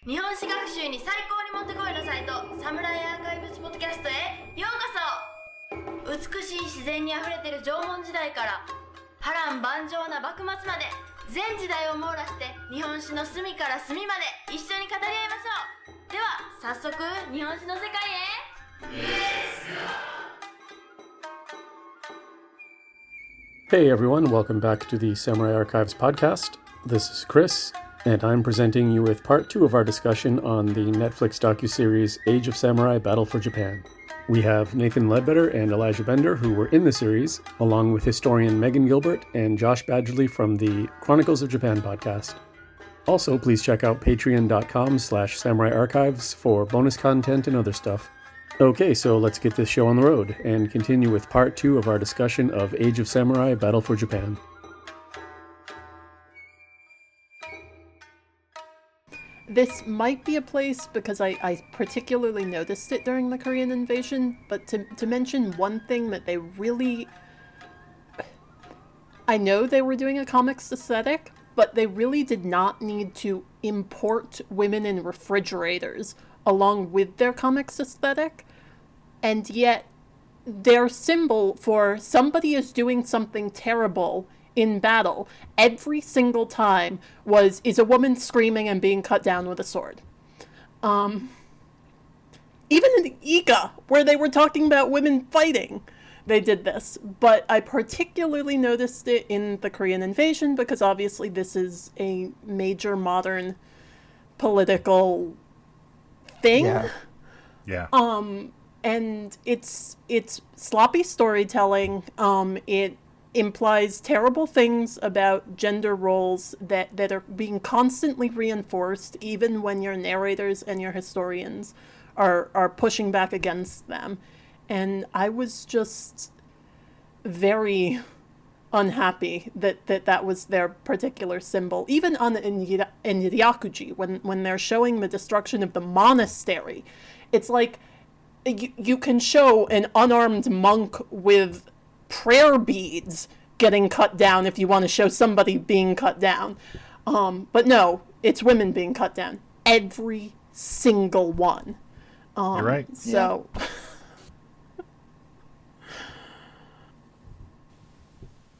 日本史学習に最高にもってこいのサイトサムライアーカイブスポッドキャストへようこそ。美しい自然にあふれてる縄文時代から波乱万丈な幕末まで全時代を網羅して日本史の隅から隅まで一緒に語り合いましょう。では早速日本史の世界へ。Hey everyone, welcome back to the Samurai Archives podcast. This is Chris, and I'm presenting you with part 2 of our discussion on the Netflix docuseries Age of Samurai Battle for Japan. We have Nathan Ledbetter and Elijah Bender, who were in the series, along with historian Megan Gilbert and Josh Badgley from the Chronicles of Japan podcast. Also, please check out patreon.com/Samurai Archives for bonus content and other stuff. Okay, so let's get this show on the road and continue with part 2 of our discussion of Age of Samurai Battle for Japan. This might be a place because I particularly noticed it during the Korean invasion, but to mention one thing that they really... I know they were doing a comics aesthetic, but they really did not need to import women in refrigerators along with their comics aesthetic, and yet their symbol for somebody is doing something terrible in battle every single time is a woman screaming and being cut down with a sword. Even in Iga, where they were talking about women fighting, they did this. But I particularly noticed it in the Korean invasion because obviously this is a major modern political thing. Yeah. And it's sloppy storytelling. It implies terrible things about gender roles that are being constantly reinforced, even when your narrators and your historians are pushing back against them. And I was just very unhappy that was their particular symbol. Even in Ryakuji, when they're showing the destruction of the monastery, it's like you can show an unarmed monk with prayer beads getting cut down if you want to show somebody being cut down. But no, it's women being cut down. Every single one. You're right. So... Yeah.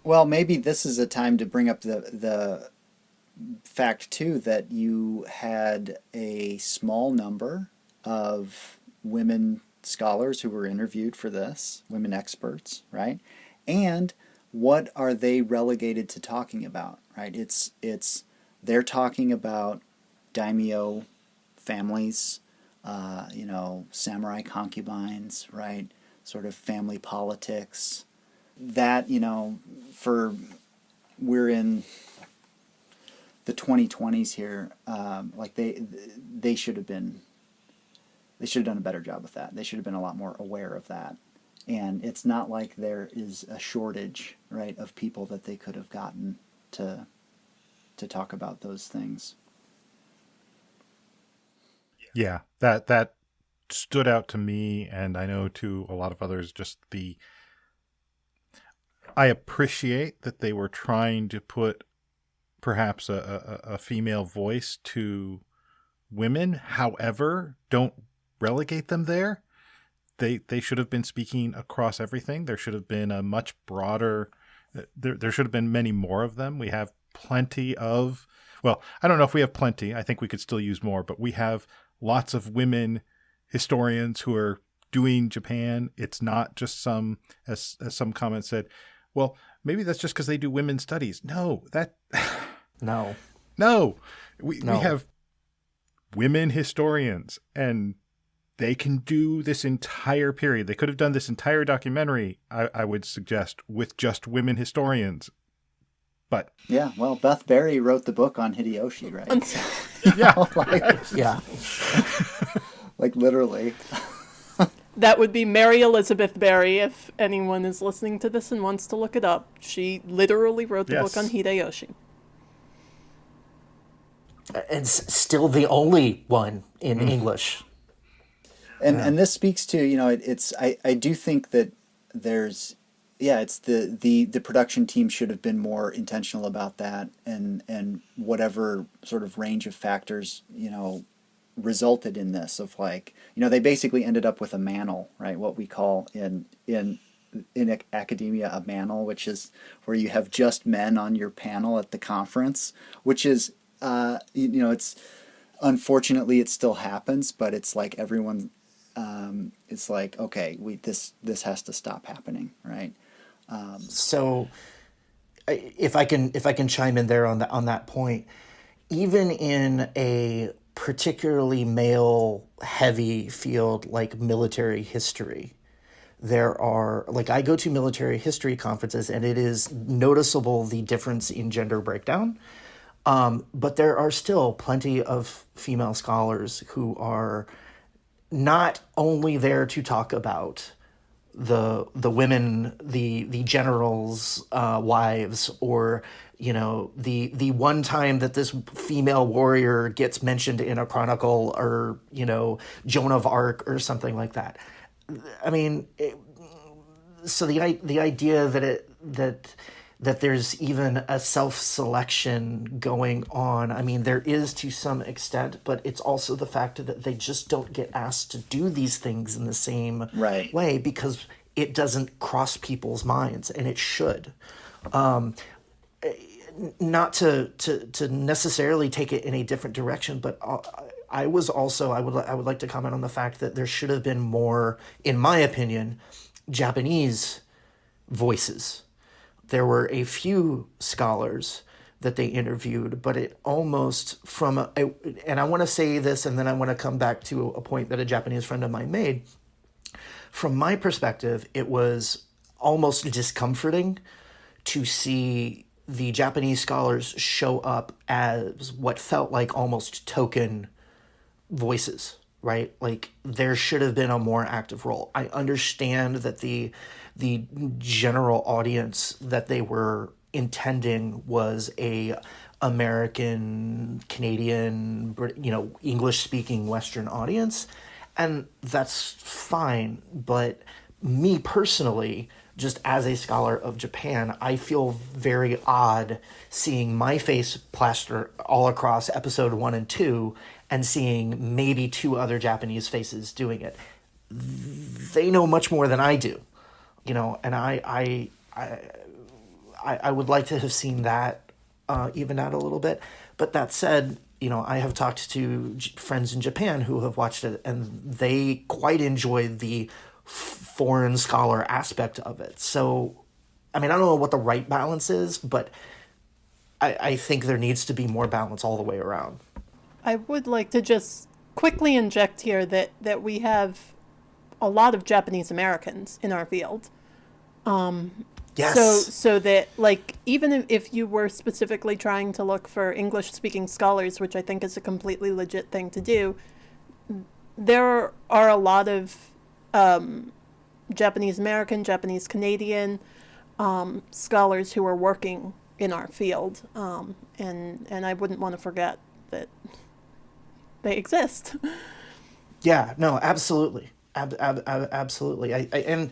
Well, maybe this is a time to bring up the fact, too, that you had a small number of women scholars who were interviewed for this, women experts, right? And what are they relegated to talking about, right? They're talking about daimyo families, samurai concubines, right? Sort of family politics. That, we're in the 2020s here, they should have done a better job with that. They should have been a lot more aware of that. And it's not like there is a shortage, right, of people that they could have gotten to talk about those things. Yeah, that stood out to me, and I know to a lot of others, I appreciate that they were trying to put perhaps a female voice to women. However, don't relegate them there. They should have been speaking across everything. There should have been a much broader, there should have been many more of them. We have plenty of, well, I don't know if we have plenty. I think we could still use more, but we have lots of women historians who are doing Japan. It's not just as some comments said, well, maybe that's just because they do women's studies. No. We have women historians, and they can do this entire period. They could have done this entire documentary, I would suggest, with just women historians. But yeah, well, Beth Berry wrote the book on Hideyoshi, right? Yeah. Like literally. That would be Mary Elizabeth Berry, if anyone is listening to this and wants to look it up. She literally wrote the book on Hideyoshi. It's still the only one in English. And this speaks to, I do think that there's, it's the production team should have been more intentional about that, and whatever sort of range of factors, resulted in this of like, you know, they basically ended up with a manel, right? What we call in academia a manel, which is where you have just men on your panel at the conference, which is you know, it's unfortunately it still happens, but it's like everyone it's like, okay, this has to stop happening, right? So if I can chime in there on that point, even in a particularly male heavy field like military history, there are, like, I go to military history conferences and it is noticeable the difference in gender breakdown. But there are still plenty of female scholars who are not only there to talk about the women, the generals' wives, or, you know, the one time that this female warrior gets mentioned in a chronicle, or, you know, Joan of Arc or something like that. I mean, so the idea that there's even a self-selection going on, I mean, there is to some extent, but it's also the fact that they just don't get asked to do these things in the same way, because it doesn't cross people's minds, and it should. Not to necessarily take it in a different direction, but I would like to comment on the fact that there should have been more, in my opinion, Japanese voices. There were a few scholars that they interviewed, but it almost and I want to say this, and then I want to come back to a point that a Japanese friend of mine made. From my perspective, it was almost discomforting to see the Japanese scholars show up as what felt like almost token voices, right? Like, there should have been a more active role. I understand that the general audience that they were intending was a American, Canadian, you know, English-speaking Western audience, and that's fine. But me personally, just as a scholar of Japan, I feel very odd seeing my face plastered all across episode 1 and 2 and seeing maybe 2 other Japanese faces doing it. They know much more than I do, you know, and I would like to have seen that even out a little bit. But that said, you know, I have talked to friends in Japan who have watched it, and they quite enjoyed the foreign scholar aspect of it. So, I mean, I don't know what the right balance is, but I think there needs to be more balance all the way around. I would like to just quickly inject here that we have a lot of Japanese Americans in our field. Yes. So that, like, even if you were specifically trying to look for English-speaking scholars, which I think is a completely legit thing to do, there are a lot of Japanese American, Japanese Canadian scholars who are working in our field, and I wouldn't want to forget that they exist. Yeah, no, absolutely. Absolutely. And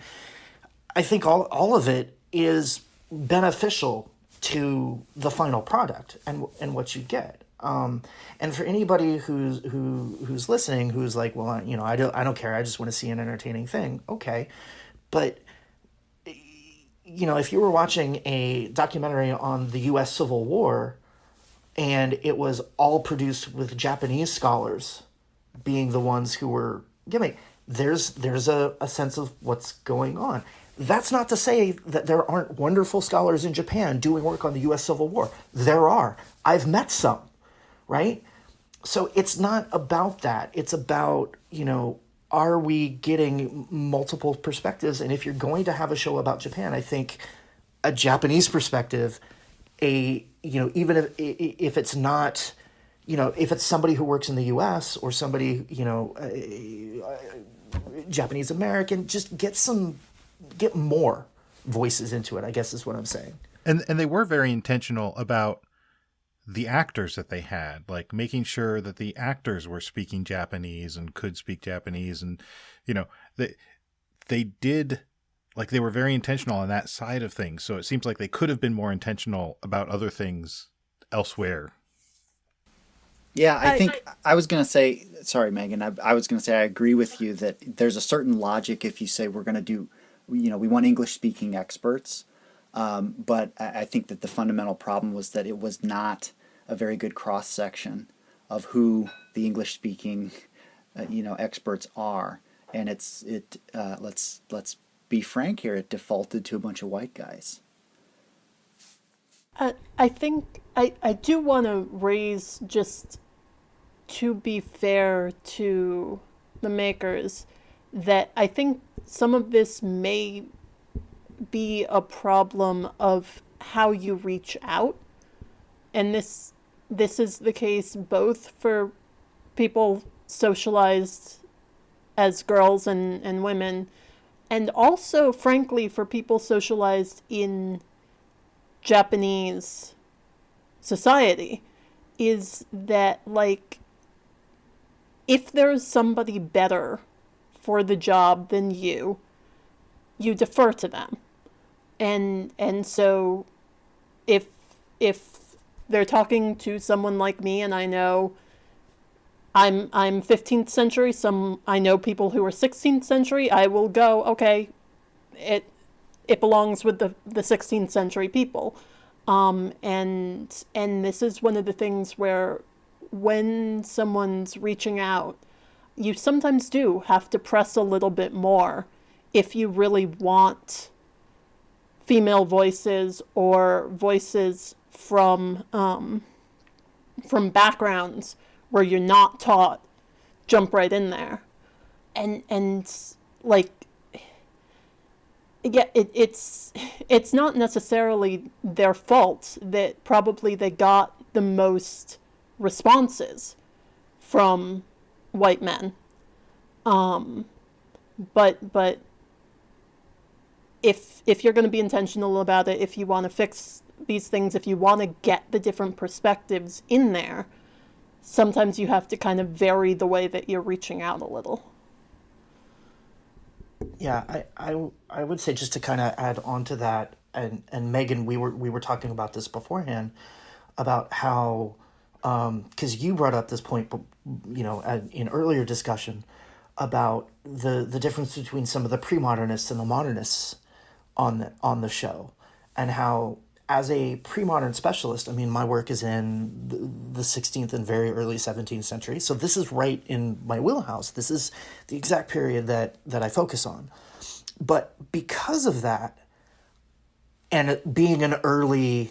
I think all of it is beneficial to the final product and what you get. And for anybody who's listening, who's like, well, you know, I don't care. I just want to see an entertaining thing. Okay. But, you know, if you were watching a documentary on the U.S. Civil War and it was all produced with Japanese scholars being the ones who were giving, there's a sense of what's going on. That's not to say that there aren't wonderful scholars in Japan doing work on the U.S. Civil War. There are. I've met some, right? So it's not about that. It's about, you know, are we getting multiple perspectives? And if you're going to have a show about Japan, I think a Japanese perspective, you know, even if it's not, you know, if it's somebody who works in the U.S. or somebody, you know, Japanese American, just get more voices into it, I guess is what I'm saying. And they were very intentional about the actors that they had, like making sure that the actors were speaking Japanese and could speak Japanese. And, you know, they did, like, they were very intentional on that side of things. So it seems like they could have been more intentional about other things elsewhere. Yeah, I think I was going to say sorry, Megan. I was going to say I agree with you that there's a certain logic if you say we're going to do, we want English-speaking experts. But I think that the fundamental problem was that it was not a very good cross-section of who the English-speaking, experts are. And let's be frank here, it defaulted to a bunch of white guys. I think I do want to raise, just to be fair to the makers, that I think some of this may be a problem of how you reach out. And this is the case both for people socialized as girls and women, and also, frankly, for people socialized in Japanese society, is that, like, if there's somebody better for the job than you defer to them. And so if they're talking to someone like me and I know I'm 15th century, I know people who are 16th century, I will go, okay, it belongs with the 16th century people. And this is one of the things where when someone's reaching out, you sometimes do have to press a little bit more if you really want female voices or voices from backgrounds where you're not taught, jump right in there. And like, yeah, it's not necessarily their fault that probably they got the most responses from white men. But if you're going to be intentional about it, if you want to fix these things, if you want to get the different perspectives in there, sometimes you have to kind of vary the way that you're reaching out a little. Yeah, I would say, just to kind of add on to that, and Megan, we were talking about this beforehand, about how, because you brought up this point, in earlier discussion, about the difference between some of the pre-modernists and the modernists on the show, and how, as a pre-modern specialist, I mean, my work is in the 16th and very early 17th century, so this is right in my wheelhouse. This is the exact period that I focus on. But because of that, and it being an early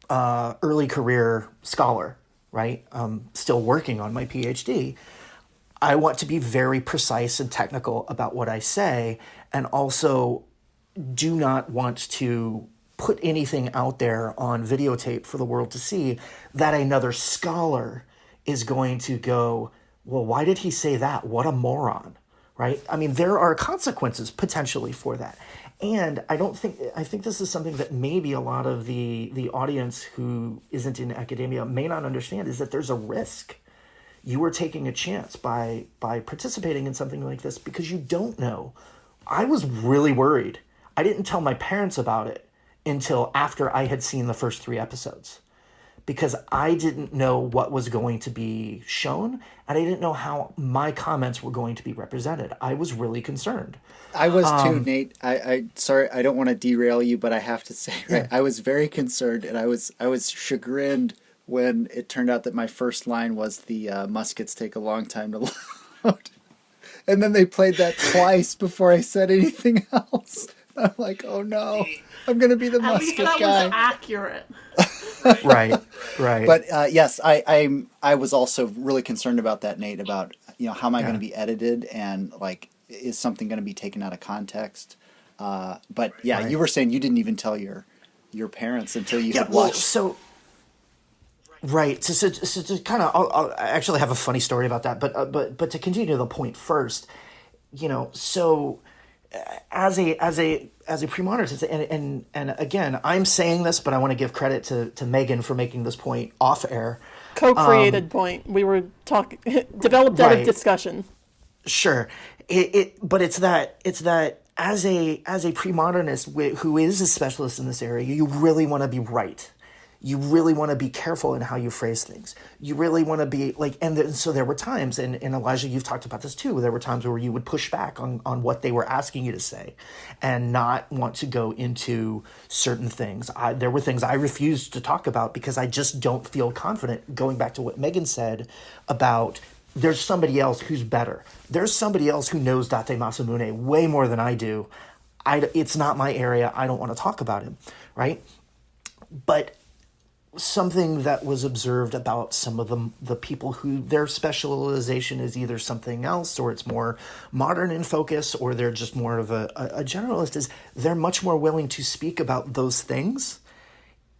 career scholar, right, still working on my PhD, I want to be very precise and technical about what I say, and also do not want to put anything out there on videotape for the world to see that another scholar is going to go, well, why did he say that? What a moron, right? I mean, there are consequences potentially for that. And I think this is something that maybe a lot of the audience who isn't in academia may not understand, is that there's a risk. You are taking a chance by participating in something like this because you don't know. I was really worried. I didn't tell my parents about it until after I had seen the first 3 episodes, because I didn't know what was going to be shown, and I didn't know how my comments were going to be represented. I was really concerned. I was too, Nate. I sorry, I don't want to derail you, but I have to say, right, I was very concerned, and I was chagrined when it turned out that my first line was the muskets take a long time to load. And then they played that twice before I said anything else. I'm like, oh no, I'm going to be the musket that guy. was accurate. Right. But yes, I was also really concerned about that, Nate, about, how am I going to be edited, and like, is something going to be taken out of context? But yeah, Right. You were saying you didn't even tell your parents until you had watched. Right. So to kind of, I'll actually have a funny story about that, but to continue the point first, so as a pre-modernist, and again, I'm saying this, but I want to give credit to Megan for making this point off air. Co-created point. We were talking, developed out of Right. discussion. Sure. But it's that as a pre-modernist who is a specialist in this area, you really want to be right. You really want to be careful in how you phrase things. You really want to be like, so there were times, and Elijah, you've talked about this too, there were times where you would push back on what they were asking you to say and not want to go into certain things. There were things I refused to talk about because I just don't feel confident, going back to what Megan said about there's somebody else who's better. There's somebody else who knows Date Masamune way more than I do. It's not my area. I don't want to talk about him, right? But something that was observed about some of the people who their specialization is either something else, or it's more modern in focus, or they're just more of a generalist, is they're much more willing to speak about those things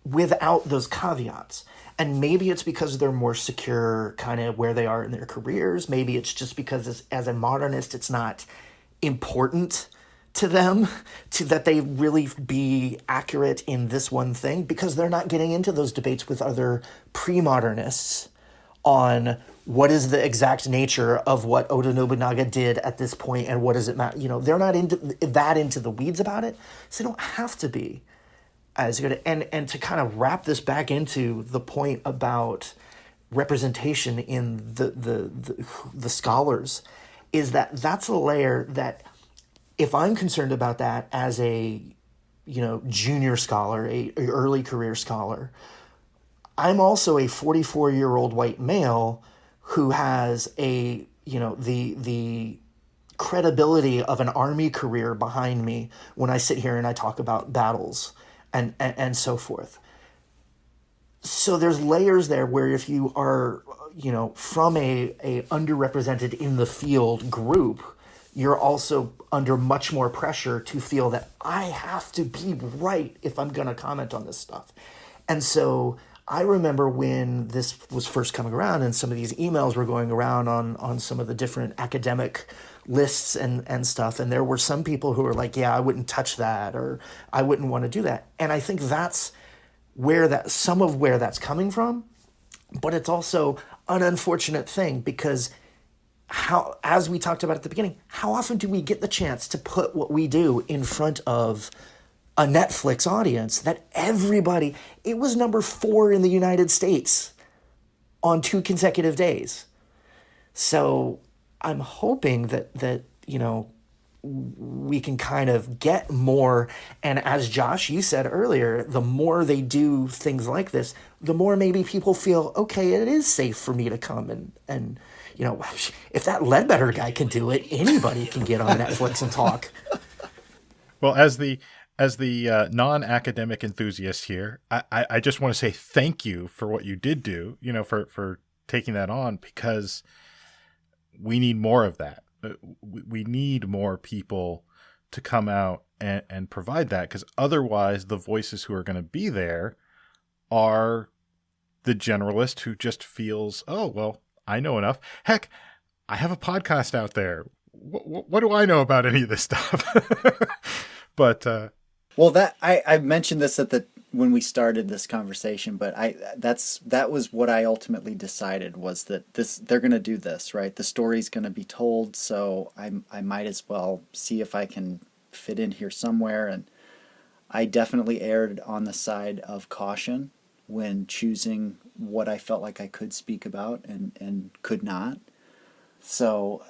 without those caveats. And maybe it's because they're more secure kind of where they are in their careers. Maybe it's just because as a modernist, it's not important to them that they really be accurate in this one thing, because they're not getting into those debates with other pre-modernists on what is the exact nature of what Oda Nobunaga did at this point and what does it matter. They're not into the weeds about it, so they don't have to be as good. And to kind of wrap this back into the point about representation in the scholars, is that's a layer that, if I'm concerned about that as a, junior scholar, a early career scholar, I'm also a 44-year-old white male who has the credibility of an army career behind me when I sit here and I talk about battles and so forth. So there's layers there where if you are, from a underrepresented in the field group, you're also under much more pressure to feel that I have to be right if I'm going to comment on this stuff. And so I remember when this was first coming around and some of these emails were going around on some of the different academic lists and stuff. And there were some people who were like, yeah, I wouldn't touch that, or I wouldn't want to do that. And I think that's where some of where that's coming from. But it's also an unfortunate thing, because as we talked about at the beginning, how often do we get the chance to put what we do in front of a Netflix audience that everybody, it was number 4 in the United States on 2 consecutive days. So I'm hoping that we can kind of get more. And as Josh, you said earlier, the more they do things like this, the more maybe people feel, okay, it is safe for me to come and if that Ledbetter guy can do it, anybody can get on Netflix and talk. Well, as the non-academic enthusiast here, I just want to say thank you for what you did do, for taking that on, because we need more of that. We need more people to come out and provide that, because otherwise the voices who are going to be there are the generalist who just feels, oh, well, I know enough. Heck, I have a podcast out there. What do I know about any of this stuff? But well, I mentioned this when we started this conversation, but that was what I ultimately decided, was that they're going to do this, right? The story's going to be told, so I might as well see if I can fit in here somewhere. And I definitely erred on the side of caution when choosing what I felt like I could speak about and could not. So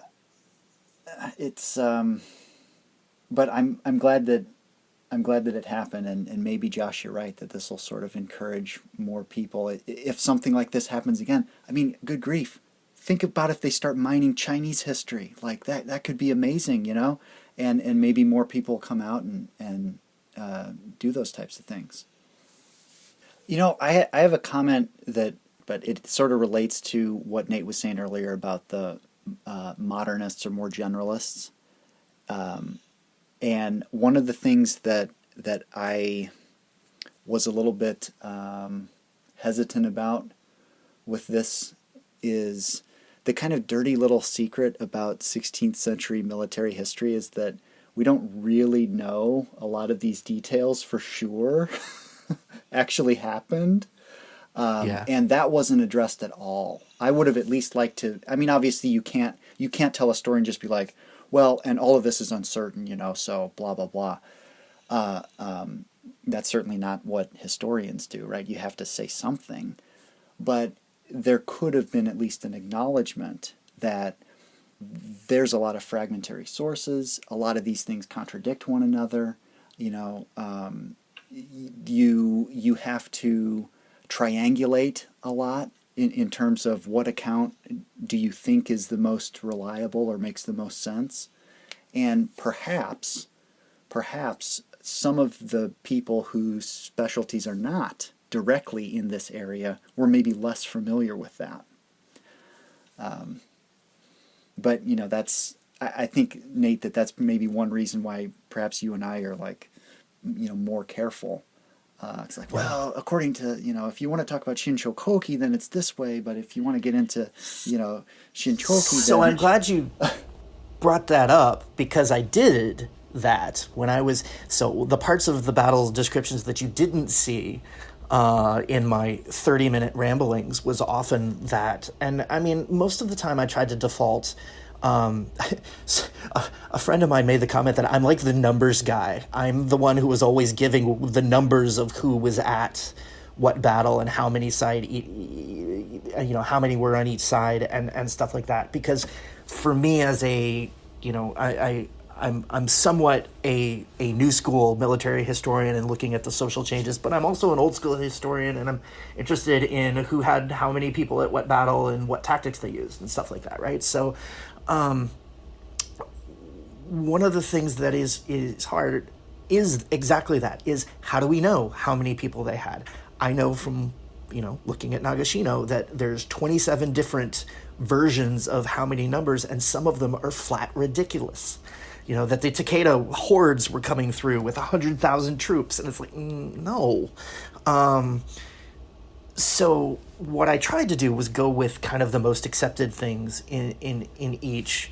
it's but I'm glad that it happened, and maybe, Josh, you're right, that this will sort of encourage more people. If something like this happens again, I mean, good grief, think about if they start mining Chinese history like that could be amazing, and maybe more people come out and do those types of things. I have a comment but it sort of relates to what Nate was saying earlier about the modernists or more generalists. And one of the things that I was a little bit hesitant about with this is the kind of dirty little secret about 16th century military history is that we don't really know a lot of these details for sure actually happened. And that wasn't addressed at all. I would have at least liked to. I mean, obviously you can't tell a story and just be like, well, and all of this is uncertain, so blah blah blah. That's certainly not what historians do, right? You have to say something. But there could have been at least an acknowledgement that there's a lot of fragmentary sources. A lot of these things contradict one another. You have to triangulate a lot in terms of what account do you think is the most reliable or makes the most sense. And perhaps some of the people whose specialties are not directly in this area were maybe less familiar with that. But I think, Nate, that's maybe one reason why perhaps you and I are more careful. It's like, well, according to, if you want to talk about Shinshokoki, then it's this way. But if you want to get into, Shinchoki, So I'm glad you brought that up, because I did that when I was, so the parts of the battle descriptions that you didn't see in my 30-minute ramblings was often that. And I mean, most of the time I tried to default. A friend of mine made the comment that I'm like the numbers guy. I'm the one who was always giving the numbers of who was at what battle and how many how many were on each side and stuff like that. Because for me, as a, I'm somewhat a new school military historian and looking at the social changes, but I'm also an old school historian, and I'm interested in who had how many people at what battle and what tactics they used and stuff like that, right? So one of the things that is hard is exactly that, is how do we know how many people they had? I know from, looking at Nagashino that there's 27 different versions of how many numbers, and some of them are flat ridiculous. That the Takeda hordes were coming through with 100,000 troops, and it's like, no. So what I tried to do was go with kind of the most accepted things in each.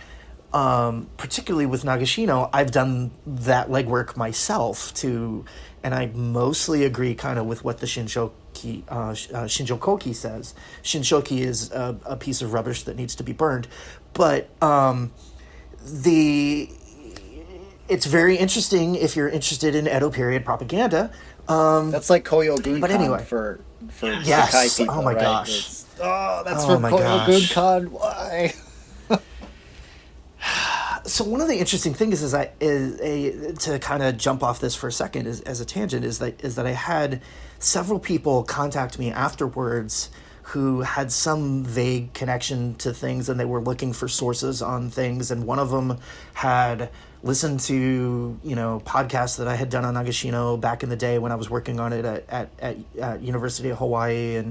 Particularly with Nagashino, I've done that legwork myself too, and I mostly agree kind of with what the Shinshokoki says. Shinshoki is a piece of rubbish that needs to be burned, but it's very interesting if you're interested in Edo period propaganda. That's like Koyo Gunkan, but anyway, for yes. Sakai people, oh my right? gosh. That's from Koyo Gunkan. Why? So one of the interesting things is to kind of jump off this for a second as a tangent is that I had several people contact me afterwards who had some vague connection to things, and they were looking for sources on things, and one of them had listened to podcasts that I had done on Nagashino back in the day when I was working on it at University of Hawaii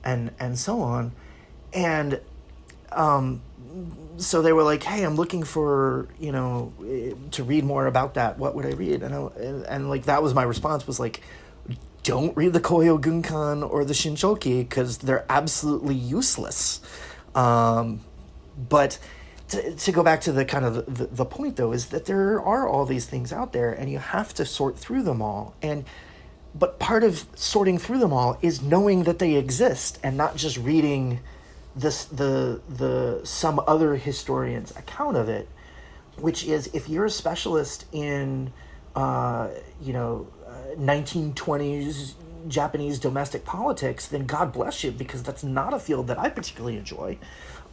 and so on, and so they were like, hey, I'm looking for, to read more about that. What would I read? And like, that was my response, was like, don't read the Koyo Gunkan or the Shinshoki, because they're absolutely useless. But to go back to the kind of the point, though, is that there are all these things out there, and you have to sort through them all. But part of sorting through them all is knowing that they exist and not just reading the some other historian's account of it, which is, if you're a specialist in 1920s Japanese domestic politics, then God bless you, because that's not a field that I particularly enjoy,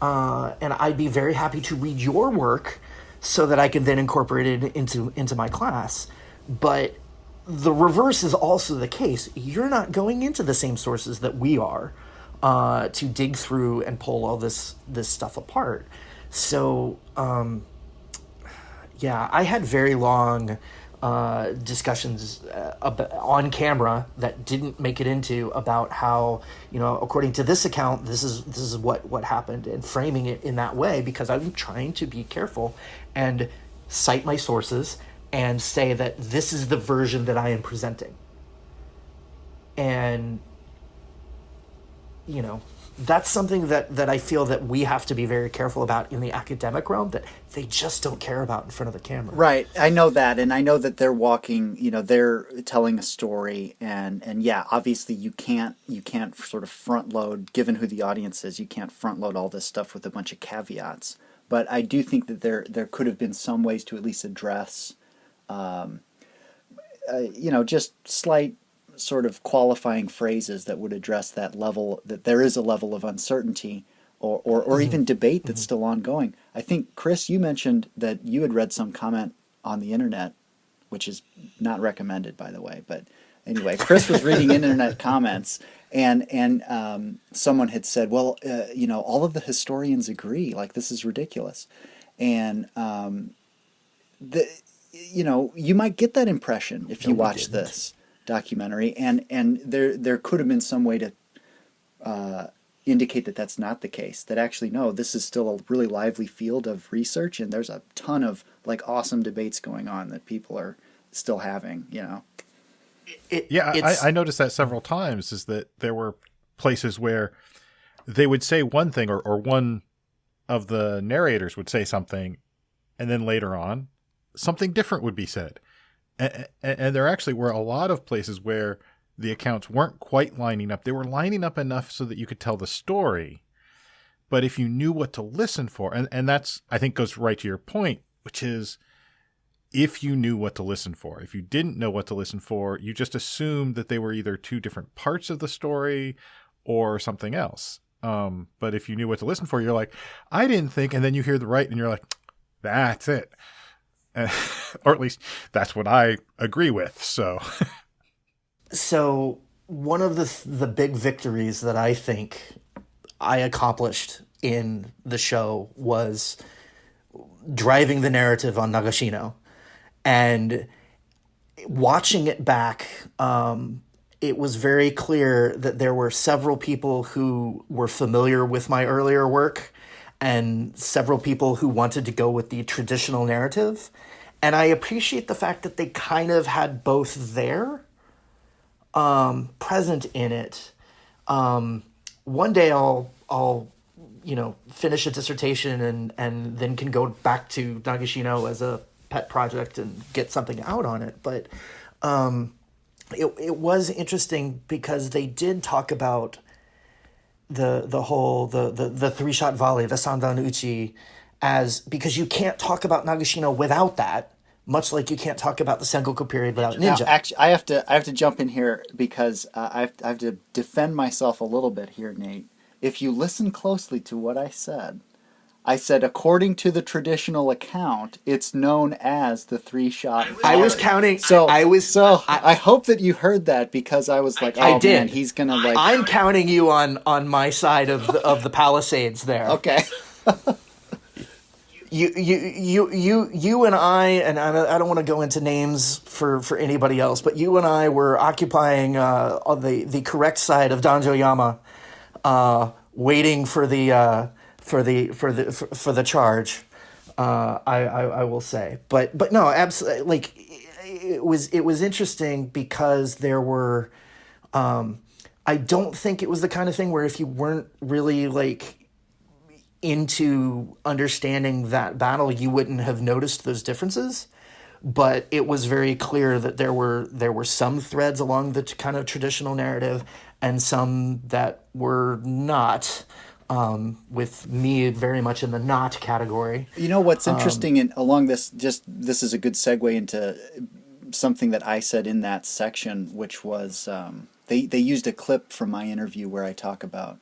and I'd be very happy to read your work so that I can then incorporate it into my class. But the reverse is also the case. You're not going into the same sources that we are to dig through and pull all this stuff apart. So, I had very long discussions on camera that didn't make it into, about how, according to this account, this is what happened, and framing it in that way, because I'm trying to be careful and cite my sources and say that this is the version that I am presenting. And that's something that I feel that we have to be very careful about in the academic realm, that they just don't care about in front of the camera. Right. I know that. And I know that they're walking, they're telling a story, and yeah, obviously you can't sort of front load, given who the audience is, you can't front load all this stuff with a bunch of caveats. But I do think that there could have been some ways to at least address just slight sort of qualifying phrases that would address that level, that there is a level of uncertainty or even debate that's still ongoing. I think, Chris, you mentioned that you had read some comment on the internet, which is not recommended, by the way. But anyway, Chris was reading internet comments, and someone had said, well, all of the historians agree, like, this is ridiculous. And, you might get that impression if you watch this documentary, and there could have been some way to indicate that that's not the case, that actually, no, this is still a really lively field of research, and there's a ton of like awesome debates going on that people are still having, I noticed that several times, is that there were places where they would say one thing, or one of the narrators would say something, and then later on something different would be said. And there actually were a lot of places where the accounts weren't quite lining up. They were lining up enough so that you could tell the story. But if you knew what to listen for, and that's, I think, goes right to your point, which is, if you knew what to listen for. If you didn't know what to listen for, you just assumed that they were either two different parts of the story or something else. But if you knew what to listen for, you're like, I didn't think, and then you hear the right, and you're like, that's it. Or at least that's what I agree with. So one of the big victories that I think I accomplished in the show was driving the narrative on Nagashino. And watching it back, it was very clear that there were several people who were familiar with my earlier work and several people who wanted to go with the traditional narrative. And I appreciate the fact that they kind of had both there, present in it. One day I'll finish a dissertation and then can go back to Nagashino as a pet project and get something out on it. But it was interesting because they did talk about the three-shot volley, the sandan uchi, because you can't talk about Nagashino without that, much like you can't talk about the Sengoku period without ninja. Now, actually, I have to jump in here because I have to defend myself a little bit here, Nate. If you listen closely to what I said, according to the traditional account, it's known as the three-shot volley. I was counting. I hope that you heard that, because I was like, oh man, he's gonna like. I'm counting you on my side of the Palisades there. Okay. You and I don't want to go into names for anybody else, but you and I were occupying on the correct side of Danjoyama, waiting for the charge. I will say, but no, absolutely. Like it was interesting because there were. I don't think it was the kind of thing where if you weren't really like into understanding that battle, you wouldn't have noticed those differences. But it was very clear that there were some threads along the kind of traditional narrative and some that were not, with me very much in the not category. You know what's interesting along this, this is a good segue into something that I said in that section, which was they used a clip from my interview where I talked about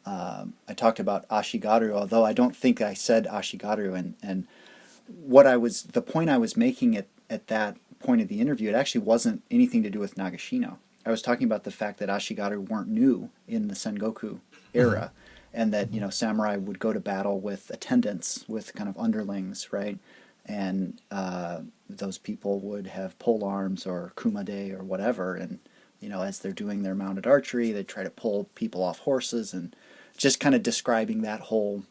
Ashigaru, although I don't think I said Ashigaru, and the point I was making at that point of the interview, it actually wasn't anything to do with Nagashino. I was talking about the fact that Ashigaru weren't new in the Sengoku era, and that samurai would go to battle with attendants, with kind of underlings, right? And those people would have pole arms or kumade or whatever, and as they're doing their mounted archery, they try to pull people off horses, and just kind of describing that whole,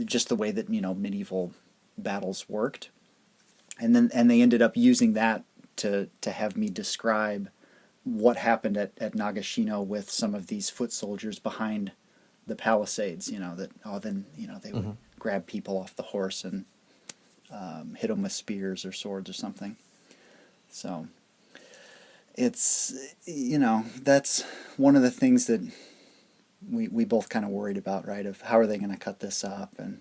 just the way that medieval battles worked, and they ended up using that to have me describe what happened at Nagashino with some of these foot soldiers behind the palisades. They would grab people off the horse and hit them with spears or swords or something. So it's, that's one of the things that we both kind of worried about, right? Of how are they going to cut this up and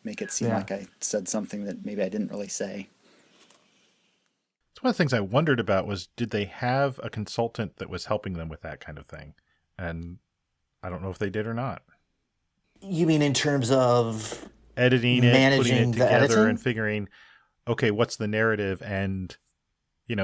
make it seem like I said something that maybe I didn't really say. So one of the things I wondered about was, did they have a consultant that was helping them with that kind of thing? And I don't know if they did or not. You mean in terms of Editing it, managing putting it the together, editing? and figuring, okay, what's the narrative? And,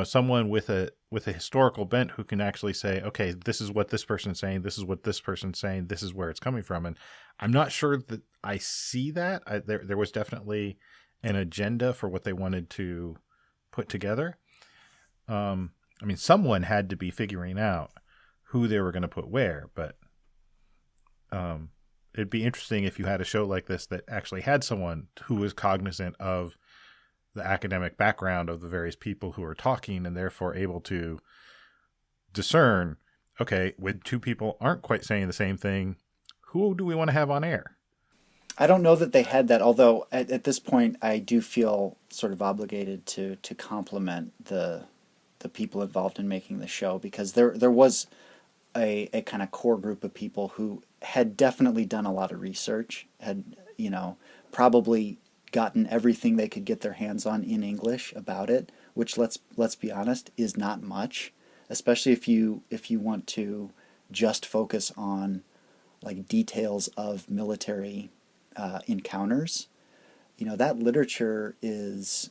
someone with a historical bent who can actually say, okay, this is what this person's saying, this is what this person's saying, this is where it's coming from. And I'm not sure that I see that. There was definitely an agenda for what they wanted to put together. Someone had to be figuring out who they were going to put where, but it'd be interesting if you had a show like this that actually had someone who was cognizant of the academic background of the various people who are talking, and therefore able to discern, okay, when two people aren't quite saying the same thing, who do we want to have on air? I don't know that they had that, although at this point I do feel sort of obligated to compliment the people involved in making the show, because there was a kind of core group of people who had definitely done a lot of research, had probably gotten everything they could get their hands on in English about it, which let's be honest is not much, especially if you want to just focus on like details of military encounters. That literature is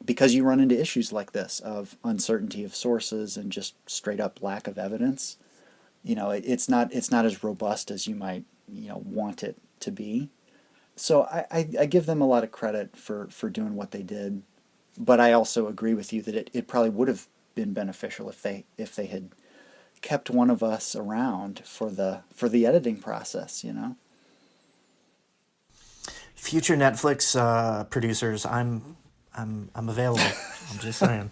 because you run into issues like this of uncertainty of sources and just straight up lack of evidence. It's not as robust as you might want it to be. So I give them a lot of credit for doing what they did, but I also agree with you that it probably would have been beneficial if they had kept one of us around for the editing process. Future Netflix producers, I'm available. I'm just saying.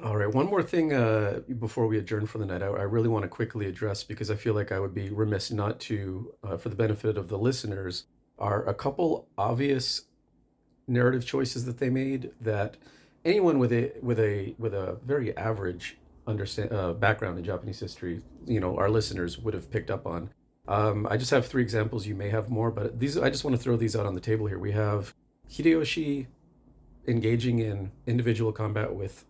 All right, one more thing before we adjourn for the night, I really want to quickly address, because I feel like I would be remiss not to, for the benefit of the listeners, are a couple obvious narrative choices that they made that anyone with a very average background in Japanese history, our listeners would have picked up on. I just have 3 examples. You may have more, but I just want to throw these out on the table here. We have Hideyoshi engaging in individual combat with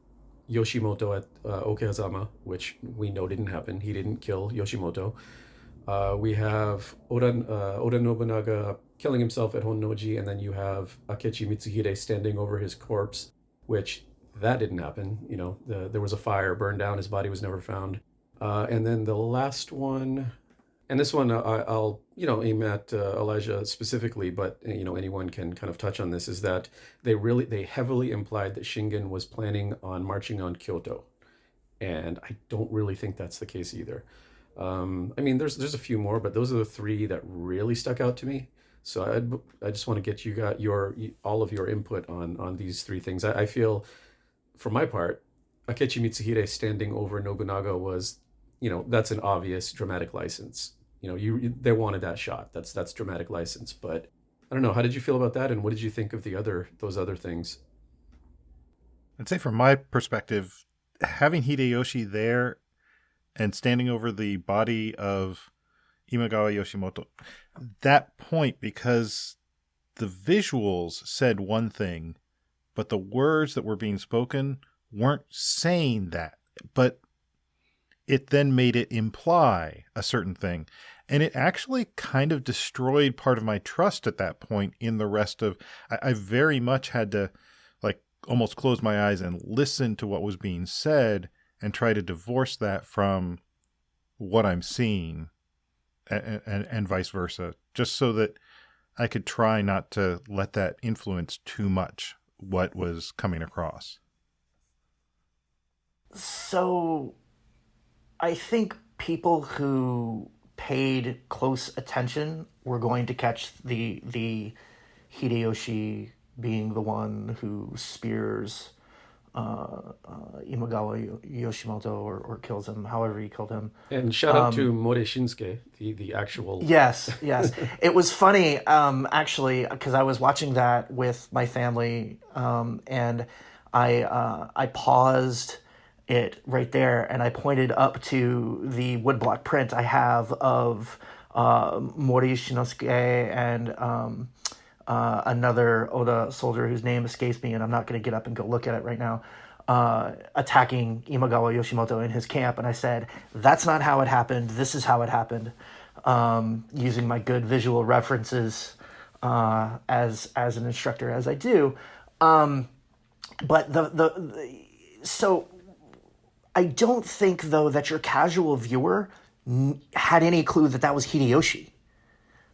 Yoshimoto at Okehazama, which we know didn't happen. He didn't kill Yoshimoto. We have Oda Nobunaga killing himself at Honnoji, and then you have Akechi Mitsuhide standing over his corpse, which that didn't happen. There was a fire, burned down, his body was never found. And then the last one, and this one I'll aim at Elijah specifically, but anyone can kind of touch on this, is that they heavily implied that Shingen was planning on marching on Kyoto, and I don't really think that's the case either. There's a few more, but those are the 3 that really stuck out to me. So I just want to get all of your input on these 3 things. I feel, for my part, Akechi Mitsuhide standing over Nobunaga was, that's an obvious dramatic license. They wanted that shot. That's dramatic license. But I don't know. How did you feel about that? And what did you think of those other things? I'd say from my perspective, having Hideyoshi there and standing over the body of Imagawa Yoshimoto, that point, because the visuals said one thing, but the words that were being spoken weren't saying that. But it then made it imply a certain thing. And it actually kind of destroyed part of my trust at that point in the rest of... I very much had to almost close my eyes and listen to what was being said and try to divorce that from what I'm seeing and vice versa, just so that I could try not to let that influence too much what was coming across. So I think people who paid close attention were going to catch the Hideyoshi being the one who spears Imagawa Yoshimoto or kills him, however he killed him. And shout out to Mori Shinsuke, the actual... Yes. It was funny, actually, because I was watching that with my family, and I paused it right there, and I pointed up to the woodblock print I have of Mori Shinsuke and another Oda soldier whose name escapes me, and I'm not going to get up and go look at it right now, attacking Imagawa Yoshimoto in his camp. And I said, that's not how it happened. This is how it happened, using my good visual references as an instructor, as I do. But so I don't think, though, that your casual viewer had any clue that that was Hideyoshi,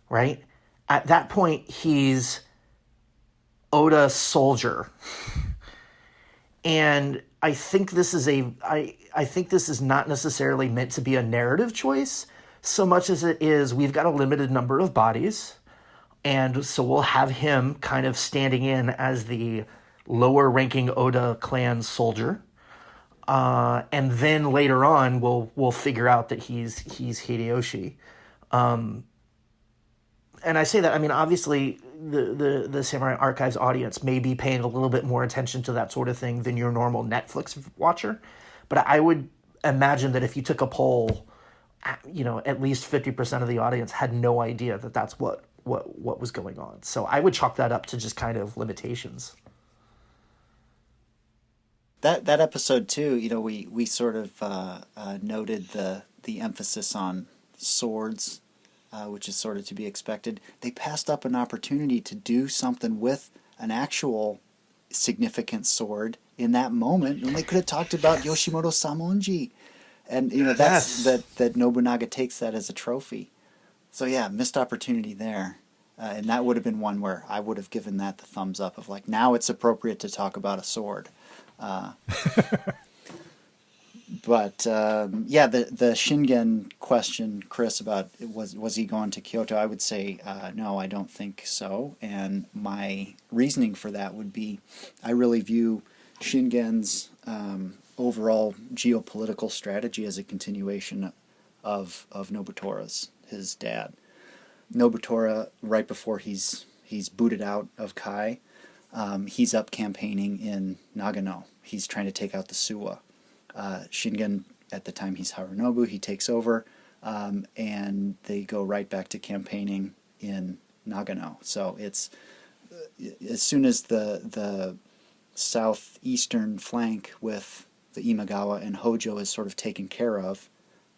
right? At that point, he's Oda soldier. And I think this is I think this is not necessarily meant to be a narrative choice so much as it is we've got a limited number of bodies, and so we'll have him kind of standing in as the lower ranking Oda clan soldier. And then later on we'll figure out that he's Hideyoshi. And I say that, I mean, obviously the Samurai Archives audience may be paying a little bit more attention to that sort of thing than your normal Netflix watcher. But I would imagine that if you took a poll, at least 50% of the audience had no idea that that's what was going on. So I would chalk that up to just kind of limitations. That episode too, we sort of noted the emphasis on swords, which is sort of to be expected. They passed up an opportunity to do something with an actual significant sword in that moment, and they could have talked about Yoshimoto Samonji, and that Nobunaga takes that as a trophy. So yeah, missed opportunity there, and that would have been one where I would have given that the thumbs up of like, now it's appropriate to talk about a sword. But the Shingen question, Chris, about was he going to Kyoto? I would say no, I don't think so. And my reasoning for that would be, I really view Shingen's overall geopolitical strategy as a continuation of Nobutora's, his dad. Nobutora, right before he's booted out of Kai, he's up campaigning in Nagano. He's trying to take out the Suwa. Shingen, at the time he's Harunobu, he takes over, and they go right back to campaigning in Nagano. So it's as soon as the southeastern flank with the Imagawa and Hojo is sort of taken care of,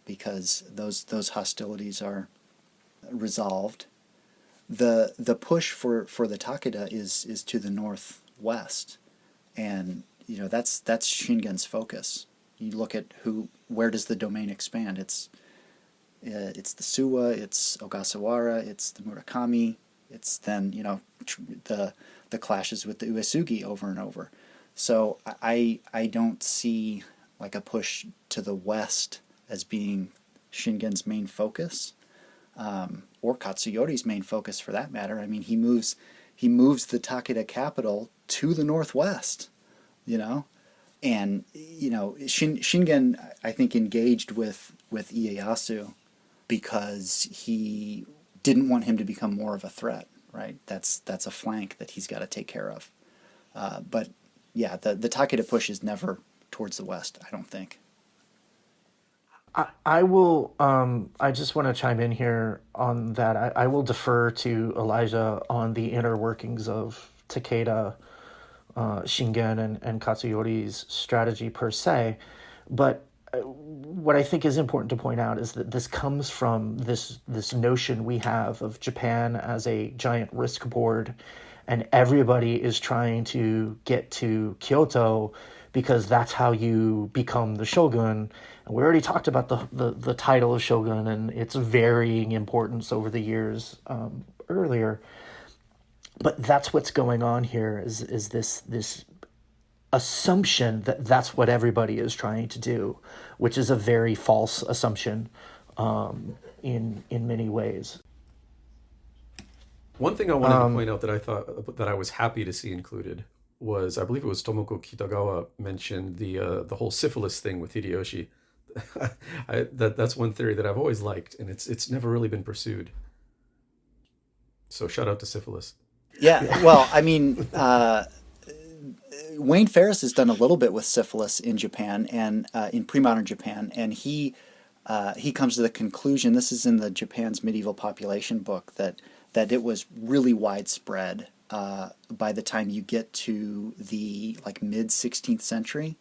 because those hostilities are resolved. The push for the Takeda is to the northwest, and that's Shingen's focus. You look at where does the domain expand? It's the Suwa, it's Ogasawara, it's the Murakami, it's then the clashes with the Uesugi over and over. So I don't see like a push to the west as being Shingen's main focus, or Katsuyori's main focus for that matter. I mean, he moves the Takeda capital to the northwest, and Shingen, I think, engaged with Ieyasu because he didn't want him to become more of a threat, right? That's a flank that he's got to take care of. But yeah, the Takeda push is never towards the west, I don't think. I will. I just want to chime in here on that. I will defer to Elijah on the inner workings of Takeda, Shingen, and Katsuyori's strategy per se, but what I think is important to point out is that this comes from this notion we have of Japan as a giant risk board, and everybody is trying to get to Kyoto because that's how you become the shogun. And we already talked about the title of shogun and its varying importance over the years earlier. But that's what's going on here is this assumption that that's what everybody is trying to do, which is a very false assumption in many ways. One thing I wanted to point out that I thought that I was happy to see included was, I believe it was Tomoko Kitagawa mentioned the whole syphilis thing with Hideyoshi. That's one theory that I've always liked, and it's never really been pursued. So shout out to syphilis. Yeah, well, I mean, Wayne Ferris has done a little bit with syphilis in Japan and in pre-modern Japan, and he comes to the conclusion, this is in the Japan's Medieval Population book, that that it was really widespread by the time you get to the like mid 16th century.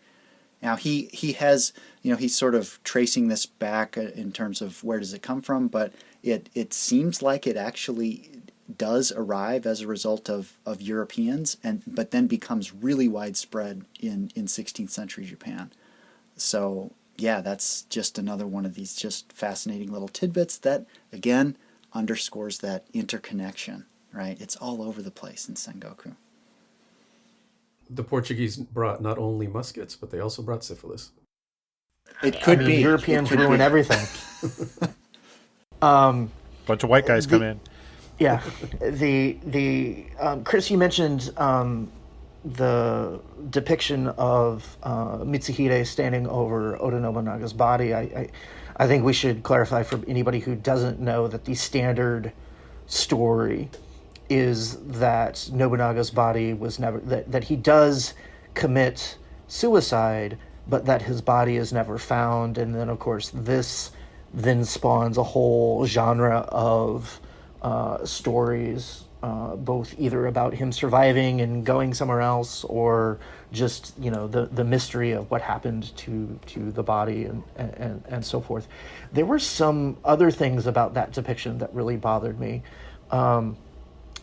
Now he has, he's sort of tracing this back in terms of where does it come from, but it seems like it actually does arrive as a result of Europeans, but then becomes really widespread in 16th century Japan. So yeah, that's just another one of these just fascinating little tidbits that again underscores that interconnection, right? It's all over the place in Sengoku. The Portuguese brought not only muskets, but they also brought syphilis. It could be. Europeans ruin everything. Bunch of white guys come in. Yeah. The Chris, you mentioned the depiction of Mitsuhide standing over Oda Nobunaga's body. I think we should clarify for anybody who doesn't know that the standard story is that Nobunaga's body was never, that he does commit suicide, but that his body is never found. And then, of course, this then spawns a whole genre of stories, both either about him surviving and going somewhere else, or just, the mystery of what happened to the body and so forth. There were some other things about that depiction that really bothered me.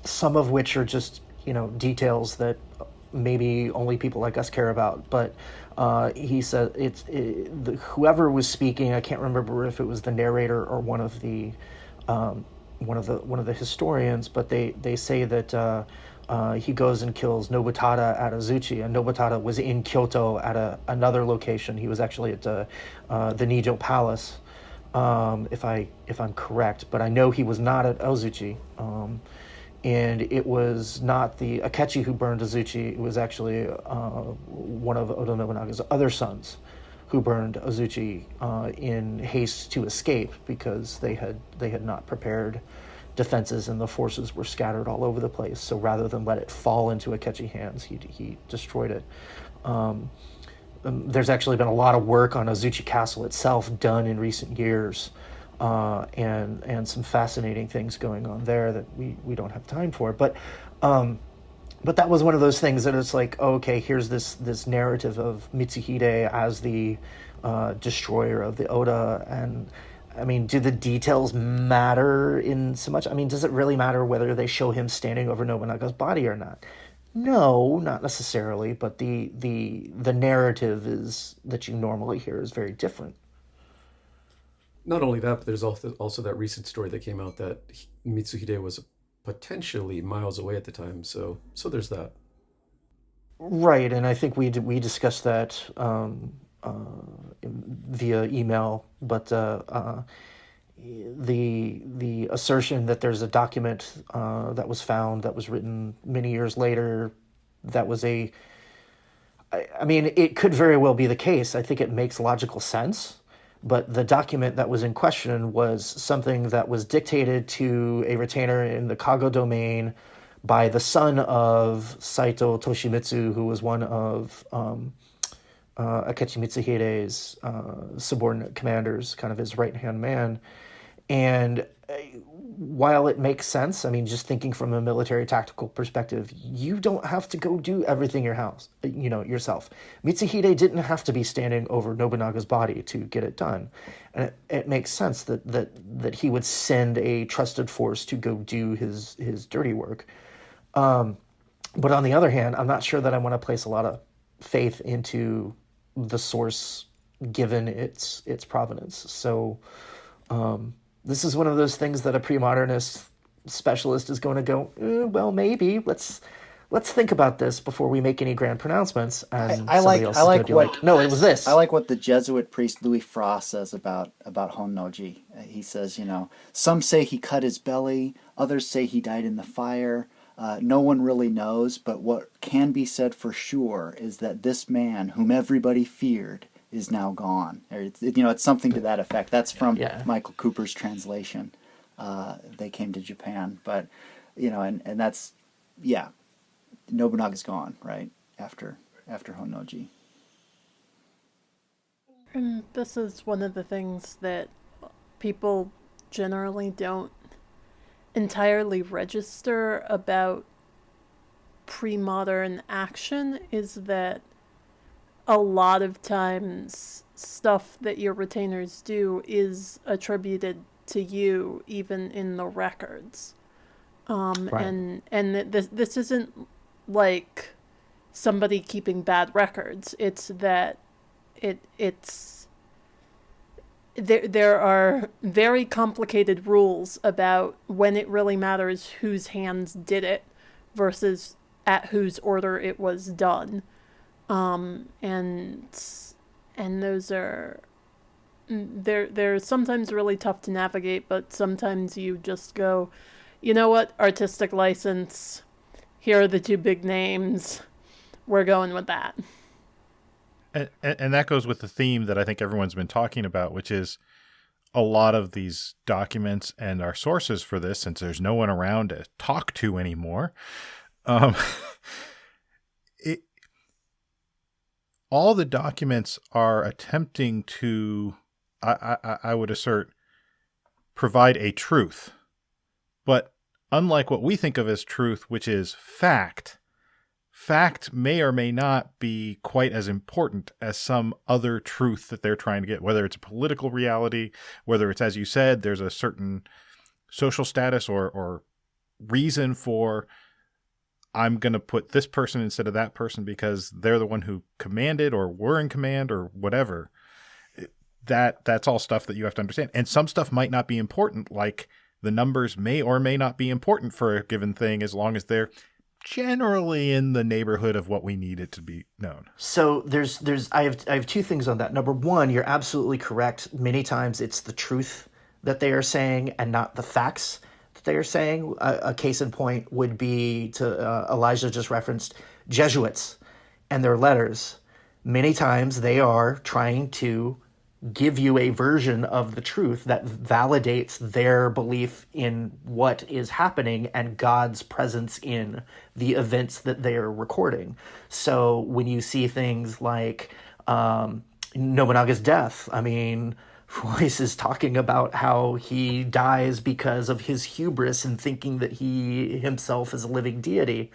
Some of which are just, details that maybe only people like us care about. But he said whoever was speaking, I can't remember if it was the narrator or one of the historians, but they say that he goes and kills Nobutada at Azuchi, and Nobutada was in Kyoto at another location. He was actually at the Nijo Palace, if I'm correct, but I know he was not at Azuchi. And it was not the Akechi who burned Azuchi. It was actually one of Oda Nobunaga's other sons who burned Azuchi in haste to escape, because they had not prepared defenses and the forces were scattered all over the place. So rather than let it fall into Akechi hands, he destroyed it. There's actually been a lot of work on Azuchi Castle itself done in recent years. And some fascinating things going on there that we don't have time for. But that was one of those things that it's like, okay, here's this narrative of Mitsuhide as the destroyer of the Oda. And I mean, do the details matter in so much? I mean, does it really matter whether they show him standing over Nobunaga's body or not? No, not necessarily. But the narrative is that you normally hear is very different. Not only that, but there's also that recent story that came out that Mitsuhide was potentially miles away at the time. So there's that. Right, and I think we discussed that via email, but the assertion that there's a document that was found that was written many years later, that was I mean, it could very well be the case. I think it makes logical sense. But the document that was in question was something that was dictated to a retainer in the Kago domain by the son of Saito Toshimitsu, who was one of Akechi Mitsuhide's subordinate commanders, kind of his right-hand man. And while it makes sense, I mean, just thinking from a military tactical perspective, you don't have to go do everything yourself. Mitsuhide didn't have to be standing over Nobunaga's body to get it done. And it makes sense that he would send a trusted force to go do his dirty work. But on the other hand, I'm not sure that I want to place a lot of faith into the source given its provenance. So this is one of those things that a pre-modernist specialist is going to go, well, maybe let's think about this before we make any grand pronouncements. And I like what no, it was this. I like what the Jesuit priest Louis Frost says about Honnoji. He says, some say he cut his belly, others say he died in the fire. No one really knows, but what can be said for sure is that this man, whom everybody feared, is now gone. Or it's something to that effect. That's from Michael Cooper's translation. They came to Japan, but and that's Nobunaga's gone right after Honnoji. And this is one of the things that people generally don't entirely register about pre-modern action is that a lot of times stuff that your retainers do is attributed to you, even in the records. Right. And this isn't like somebody keeping bad records. It's that it's there are very complicated rules about when it really matters whose hands did it versus at whose order it was done. And those are they're sometimes really tough to navigate, but sometimes you just go, you know what, artistic license, here are the two big names, we're going with that. And that goes with the theme that I think everyone's been talking about, which is a lot of these documents and our sources for this, since there's no one around to talk to anymore, all the documents are attempting to, I would assert, provide a truth. But unlike what we think of as truth, which is fact may or may not be quite as important as some other truth that they're trying to get, whether it's a political reality, whether it's, as you said, there's a certain social status or reason for, I'm going to put this person instead of that person because they're the one who commanded or were in command or whatever. That's all stuff that you have to understand. And some stuff might not be important, like the numbers may or may not be important for a given thing as long as they're generally in the neighborhood of what we need it to be known. So I have two things on that. Number one, you're absolutely correct. Many times it's the truth that they are saying and not the facts that they are saying. A case in point would be to Elijah just referenced Jesuits and their letters. Many times they are trying to give you a version of the truth that validates their belief in what is happening and God's presence in the events that they are recording. So when you see things like Nobunaga's death, I mean, Royce is talking about how he dies because of his hubris and thinking that he himself is a living deity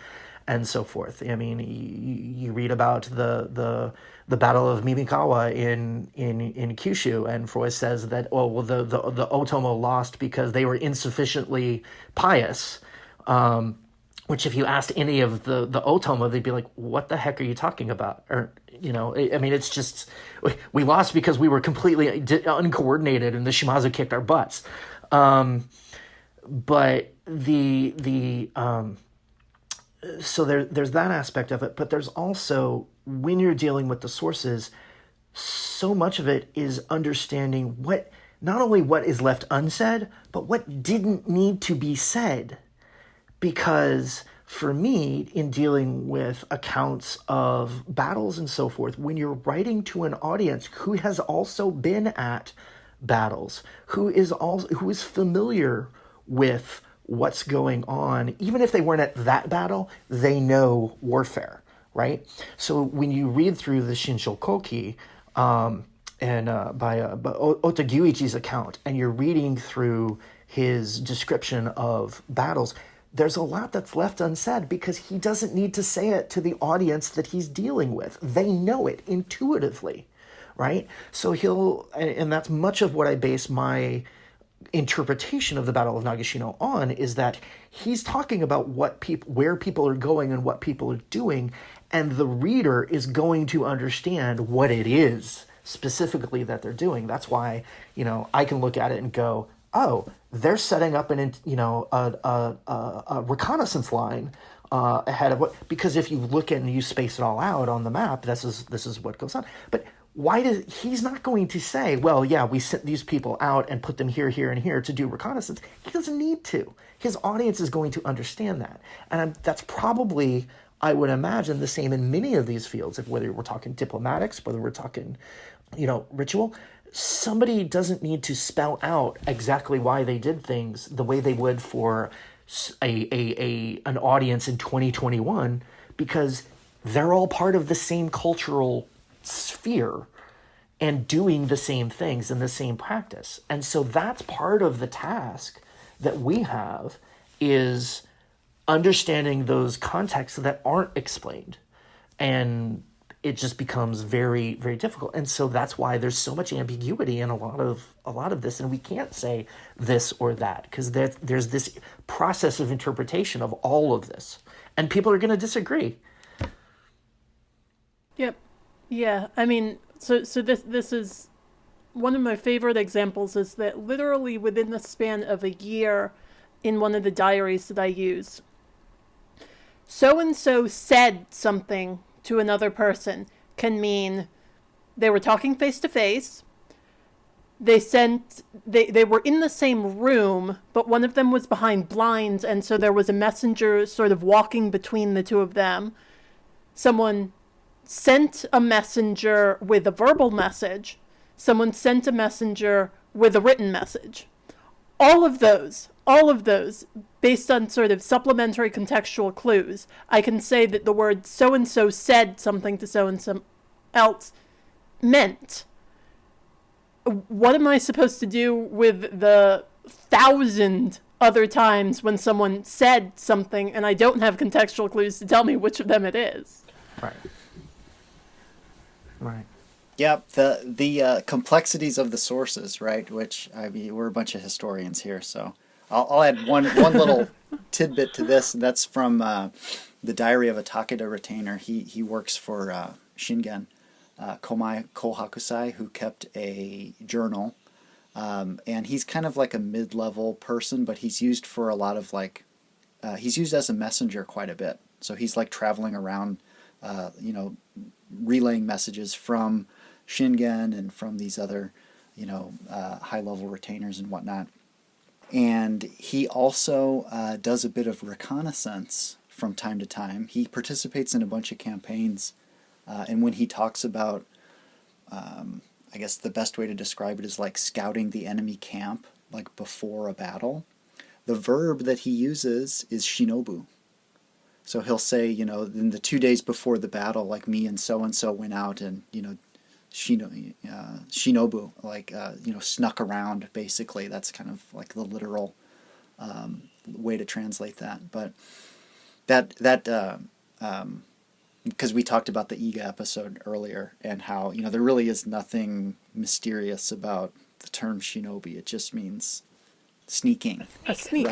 and so forth. I mean, you read about the Battle of Mimikawa in Kyushu, and Freud says that the Otomo lost because they were insufficiently pious. Which, if you asked any of the Otomo, they'd be like, "What the heck are you talking about?" Or I mean, it's just we lost because we were completely uncoordinated, and the Shimazu kicked our butts. But so there's that aspect of it, but there's also, when you're dealing with the sources, so much of it is understanding not only what is left unsaid, but what didn't need to be said. Because for me, in dealing with accounts of battles and so forth, when you're writing to an audience who has also been at battles, who is familiar with what's going on, even if they weren't at that battle, they know warfare, right? So when you read through the Shinshokoki by Otaguichi's account, and you're reading through his description of battles, there's a lot that's left unsaid because he doesn't need to say it to the audience that he's dealing with. They know it intuitively, right? So and that's much of what I base my interpretation of the Battle of Nagashino on, is that he's talking about where people are going and what people are doing, and the reader is going to understand what it is specifically that they're doing. That's why, I can look at it and go, oh, they're setting up a reconnaissance line ahead of because if you look at and you space it all out on the map, this is what goes on. But he's not going to say, well, yeah, we sent these people out and put them here, here, and here to do reconnaissance. He doesn't need to. His audience is going to understand that. And that's probably, I would imagine, the same in many of these fields, whether we're talking diplomatics, whether we're talking, ritual. Somebody doesn't need to spell out exactly why they did things the way they would for an audience in 2021, because they're all part of the same cultural sphere and doing the same things in the same practice. And so that's part of the task that we have is understanding those contexts that aren't explained. And it just becomes very, very difficult. And so that's why there's so much ambiguity in a lot of this, and we can't say this or that, because there's this process of interpretation of all of this, and people are going to disagree. Yep. Yeah. I mean, so this is one of my favorite examples is that literally within the span of a year in one of the diaries that I use, so-and-so said something to another person can mean they were talking face to face. They were in the same room, but one of them was behind blinds, and so there was a messenger sort of walking between the two of them. Someone sent a messenger with a verbal message. Someone sent a messenger with a written message. All of those, based on sort of supplementary contextual clues, I can say that the word so-and-so said something to so-and-so else meant. What am I supposed to do with the 1,000 other times when someone said something and I don't have contextual clues to tell me which of them it is? Right. Yep, the complexities of the sources, right? Which, I mean, we're a bunch of historians here, so I'll add one little tidbit to this, and that's from the Diary of a Takeda Retainer. He works for Shingen Komai Kohakusai, who kept a journal, and he's kind of like a mid-level person, but he's used for a lot of he's used as a messenger quite a bit. So he's like traveling around, relaying messages from Shingen and from these other, high-level retainers and whatnot. And he also does a bit of reconnaissance from time to time. He participates in a bunch of campaigns, and when he talks about, I guess the best way to describe it is like scouting the enemy camp, like before a battle, the verb that he uses is shinobu. So he'll say, in the 2 days before the battle, like me and so went out and, shinobu, snuck around, basically. That's kind of like the literal way to translate that. But because we talked about the Iga episode earlier and how, there really is nothing mysterious about the term shinobi. It just means sneaking. A sneak.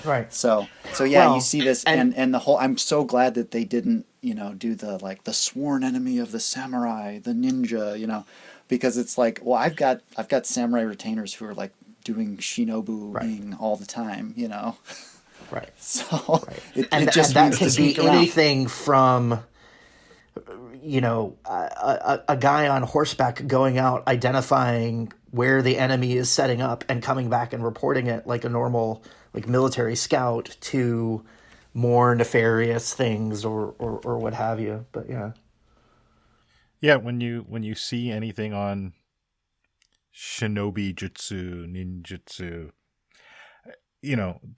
Right. So yeah, Well, you see this and the whole, I'm so glad that they didn't, do the sworn enemy of the samurai, the ninja, because it's like, well, I've got samurai retainers who are like doing shinobu-ing all the time, Right. So Right. it just that means to could be sneak around. anything from, a guy on horseback going out identifying where the enemy is setting up and coming back and reporting it like a normal military scout to more nefarious things or what have you. But Yeah, when you see anything on shinobi jutsu, ninjutsu,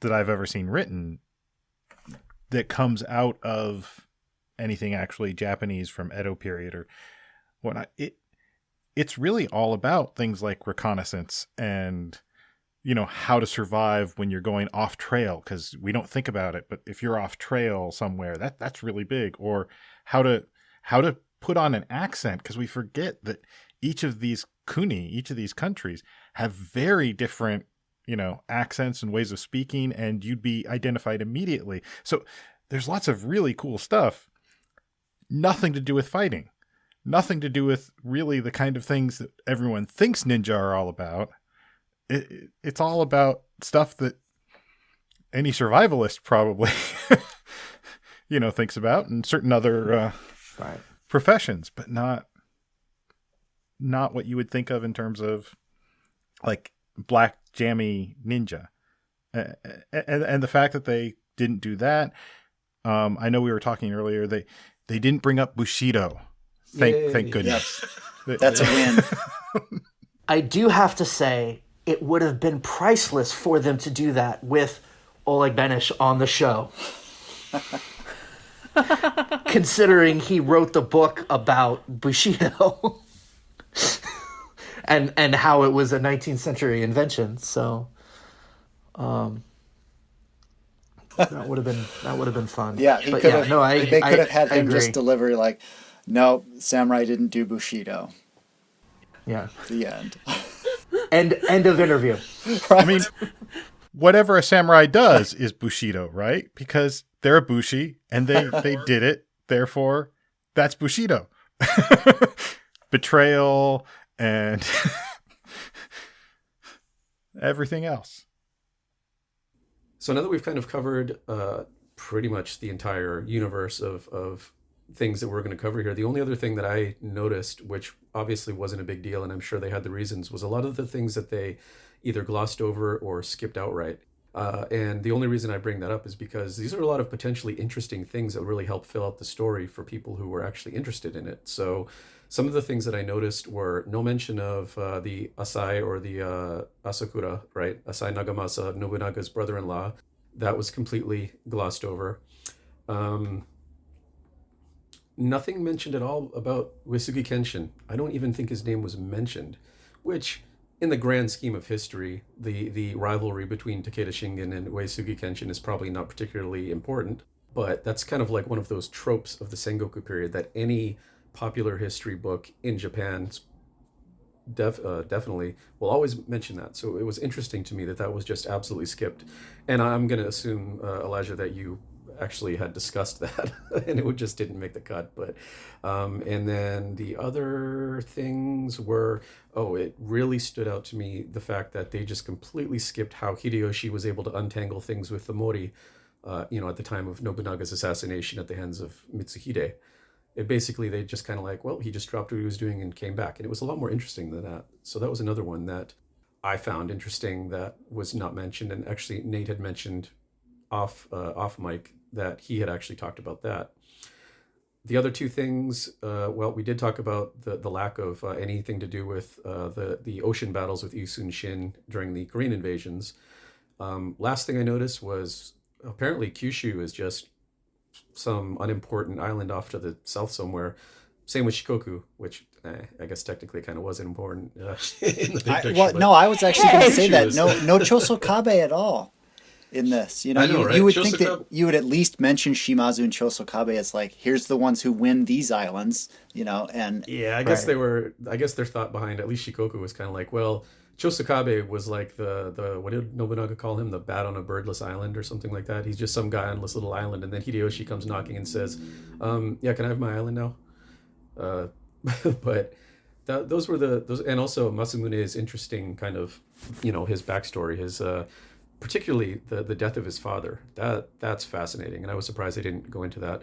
that I've ever seen written that comes out of anything actually Japanese from Edo period or whatnot, it's really all about things like reconnaissance and, how to survive when you're going off trail, because we don't think about it, but if you're off trail somewhere, that's really big. Or how to put on an accent, because we forget that each of these countries have very different, accents and ways of speaking, and you'd be identified immediately. So there's lots of really cool stuff. Nothing to do with fighting. Nothing to do with really the kind of things that everyone thinks ninja are all about. It's all about stuff that any survivalist probably, thinks about, and certain other professions, but not what you would think of in terms of like black jammy ninja. And the fact that they didn't do that, I know we were talking earlier, they didn't bring up Bushido. Thank goodness. Yep. That's a win. I do have to say it would have been priceless for them to do that with Oleg Benish on the show. Considering he wrote the book about Bushido and how it was a 19th century invention. So That would have been fun. Yeah, he But could yeah, have. no, They could have had I him agree. just deliver like, "No, samurai didn't do bushido." Yeah. The end. End of interview. I mean, whatever a samurai does is bushido, right? Because they're a bushi and they did it. Therefore, that's bushido. Betrayal and everything else. So now that we've kind of covered pretty much the entire universe of things that we're going to cover here, the only other thing that I noticed, which obviously wasn't a big deal, and I'm sure they had the reasons, was a lot of the things that they either glossed over or skipped outright. And the only reason I bring that up is because these are a lot of potentially interesting things that really help fill out the story for people who were actually interested in it. So some of the things that I noticed were no mention of the Asai or the Asakura, right? Asai Nagamasa, Nobunaga's brother-in-law. That was completely glossed over. Nothing mentioned at all about Uesugi Kenshin. I don't even think his name was mentioned, which, in the grand scheme of history, the rivalry between Takeda Shingen and Uesugi Kenshin is probably not particularly important, but that's kind of like one of those tropes of the Sengoku period that any popular history book in Japan definitely will always mention that. So it was interesting to me that that was just absolutely skipped. And I'm going to assume, Elijah, that you actually had discussed that and it just didn't make the cut. But and then the other things were, it really stood out to me, the fact that they just completely skipped how Hideyoshi was able to untangle things with the Mori, at the time of Nobunaga's assassination at the hands of Mitsuhide. It basically, they just kind of like, well, he just dropped what he was doing and came back. And it was a lot more interesting than that. So that was another one that I found interesting that was not mentioned. And actually, Nate had mentioned off mic that he had actually talked about that. The other two things, we did talk about the lack of anything to do with the ocean battles with Isun Shin during the Korean invasions. Last thing I noticed was apparently Kyushu is just some unimportant island off to the south somewhere. Same with Shikoku, which I guess technically kind of wasn't important in the big picture. I was actually going to say that. No Chosokabe at all in this. I know, right? You would think that you would at least mention Shimazu and Chosokabe as like, here's the ones who win these islands, and yeah, I guess their thought behind at least Shikoku was kind of like, well, Chosokabe was like the what did Nobunaga call him? The bat on a birdless island or something like that. He's just some guy on this little island, and then Hideyoshi comes knocking and says, can I have my island now? But those were those, and also Masamune's interesting kind of, his backstory, his particularly the death of his father. That's fascinating, and I was surprised they didn't go into that.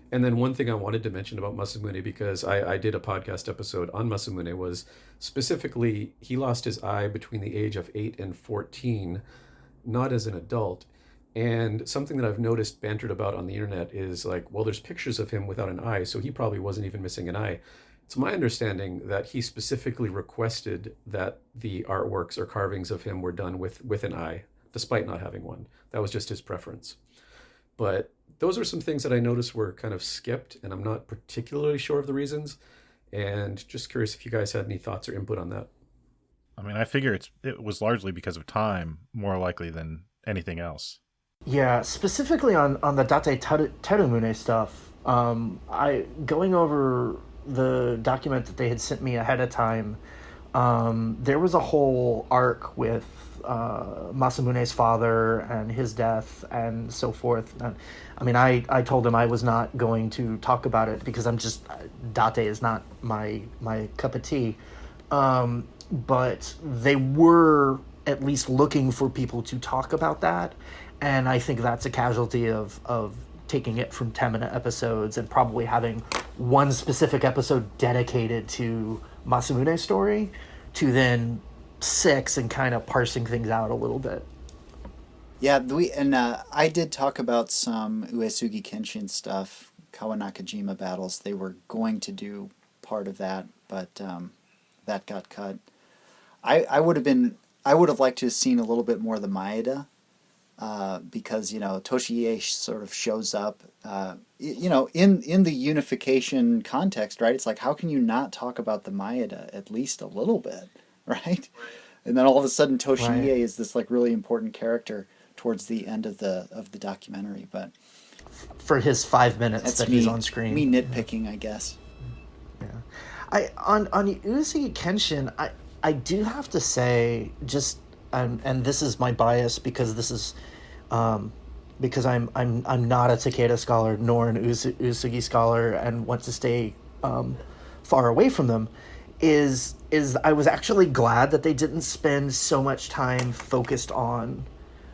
And then one thing I wanted to mention about Masamune, because I did a podcast episode on Masamune, was specifically he lost his eye between the age of 8 and 14, not as an adult. And something that I've noticed bantered about on the internet is like, well, there's pictures of him without an eye, so he probably wasn't even missing an eye. It's my understanding that he specifically requested that the artworks or carvings of him were done with an eye, despite not having one. That was just his preference. But those are some things that I noticed were kind of skipped, and I'm not particularly sure of the reasons. And just curious if you guys had any thoughts or input on that. I mean, I figure it was largely because of time, more likely than anything else. Yeah, specifically on the Date Terumune stuff, going over the document that they had sent me ahead of time, there was a whole arc with Masamune's father and his death and so forth. And, I mean, I told him I was not going to talk about it because Date is not my cup of tea. But they were at least looking for people to talk about that. And I think that's a casualty of taking it from 10-minute episodes and probably having one specific episode dedicated to Masamune's story to then 6 and kind of parsing things out a little bit. Yeah, I did talk about some Uesugi Kenshin stuff, Kawanakajima battles. They were going to do part of that, but that got cut. I would have liked to have seen a little bit more of the Maeda, because Toshiie sort of shows up, in the unification context, right? It's like, how can you not talk about the Maeda at least a little bit, right? And then all of a sudden Toshiie Right. is this like really important character towards the end of the documentary. But For his 5 minutes that's that me, he's on screen. me nitpicking, I guess. On Uzi Kenshin, I do have to say, just and this is my bias because this is because I'm not a Takeda scholar nor an Usugi scholar and want to stay far away from them. Is I was actually glad that they didn't spend so much time focused on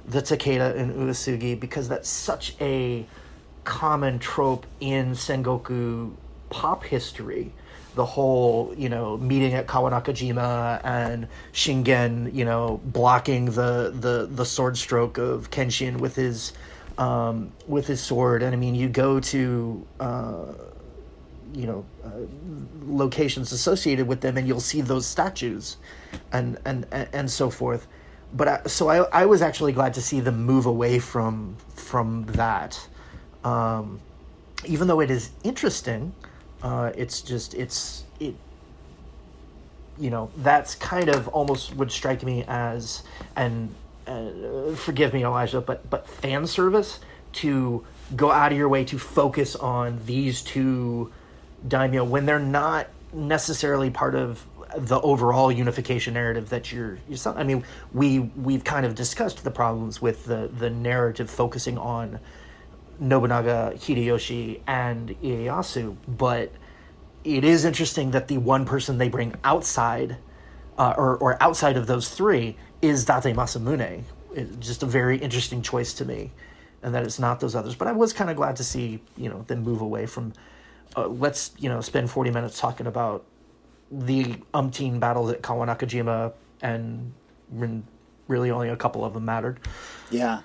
the Takeda and Usugi, because that's such a common trope in Sengoku pop history. The whole, meeting at Kawanakajima and Shingen, blocking the sword stroke of Kenshin with his sword. And I mean, you go to locations associated with them, and you'll see those statues, and so forth. But I was actually glad to see them move away from that, even though it is interesting. That's kind of almost would strike me as, and forgive me, Elijah, but fan service to go out of your way to focus on these two daimyo when they're not necessarily part of the overall unification narrative that you're selling. I mean, we've kind of discussed the problems with the narrative focusing on Nobunaga, Hideyoshi, and Ieyasu, but it is interesting that the one person they bring outside, or outside of those three, is Date Masamune. It's just a very interesting choice to me, and that it's not those others. But I was kind of glad to see, them move away from, let's, spend 40 minutes talking about the umpteen battles at Kawanakajima, and really only a couple of them mattered. Yeah,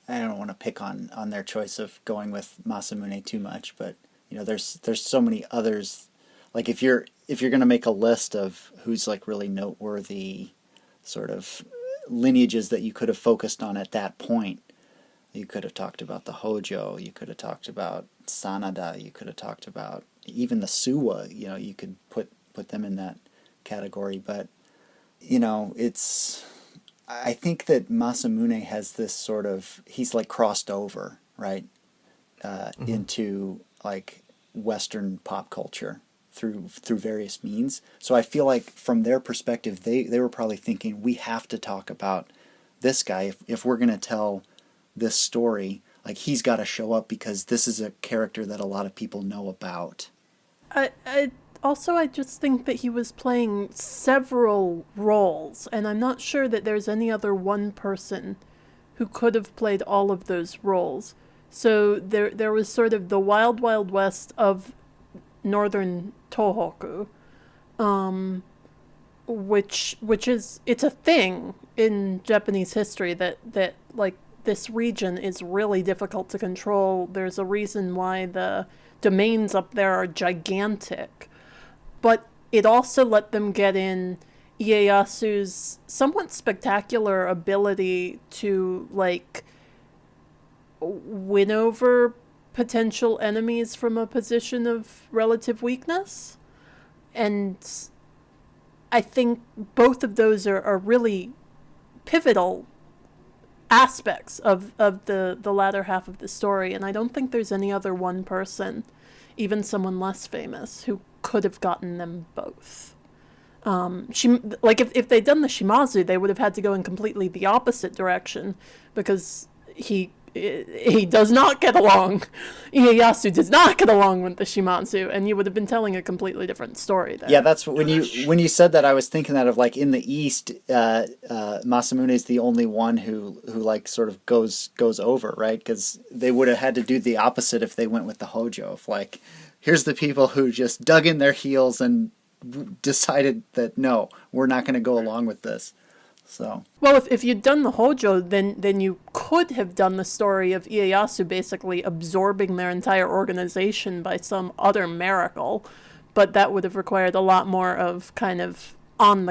I don't want to pick on their choice of going with Masamune too much, but there's so many others. Like if you're going to make a list of who's like really noteworthy sort of lineages that you could have focused on at that point, you could have talked about the Hojo, you could have talked about Sanada, you could have talked about even the Suwa. You could put them in that category, but I think that Masamune has this sort of, he's like crossed over, right, into like Western pop culture through various means. So I feel like from their perspective, they were probably thinking, we have to talk about this guy if we're going to tell this story. Like, he's got to show up because this is a character that a lot of people know about. I just think that he was playing several roles, and I'm not sure that there's any other one person who could have played all of those roles. So there was sort of the wild, wild west of northern Tohoku, which is, it's a thing in Japanese history that like this region is really difficult to control. There's a reason why the domains up there are gigantic. But it also let them get in Ieyasu's somewhat spectacular ability to, like, win over potential enemies from a position of relative weakness. And I think both of those are really pivotal aspects of the latter half of the story. And I don't think there's any other one person, even someone less famous, who could have gotten them both. If they'd done the Shimazu, they would have had to go in completely the opposite direction, because he does not get along. Ieyasu does not get along with the Shimazu, and you would have been telling a completely different story there. Yeah, that's when you said that, I was thinking that of, like, in the East, Masamune is the only one who like sort of goes over, right? Because they would have had to do the opposite if they went with the Hojo. If, like, here's the people who just dug in their heels and decided that, no, we're not going to go along with this. So, well, if you'd done the Hojo, then you could have done the story of Ieyasu basically absorbing their entire organization by some other miracle, but that would have required a lot more of kind of an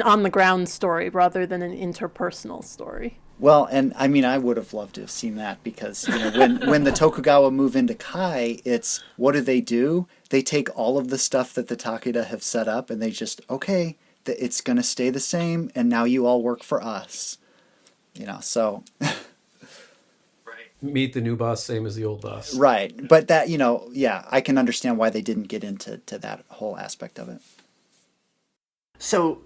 on-the-ground story rather than an interpersonal story. well, and I mean, I would have loved to have seen that, because when the Tokugawa move into Kai, it's, what do? they take all of the stuff that the Takeda have set up and they just, okay, it's going to stay the same, and now you all work for us. So... Meet the new boss, same as the old boss. Right. But that, I can understand why they didn't get into that whole aspect of it. So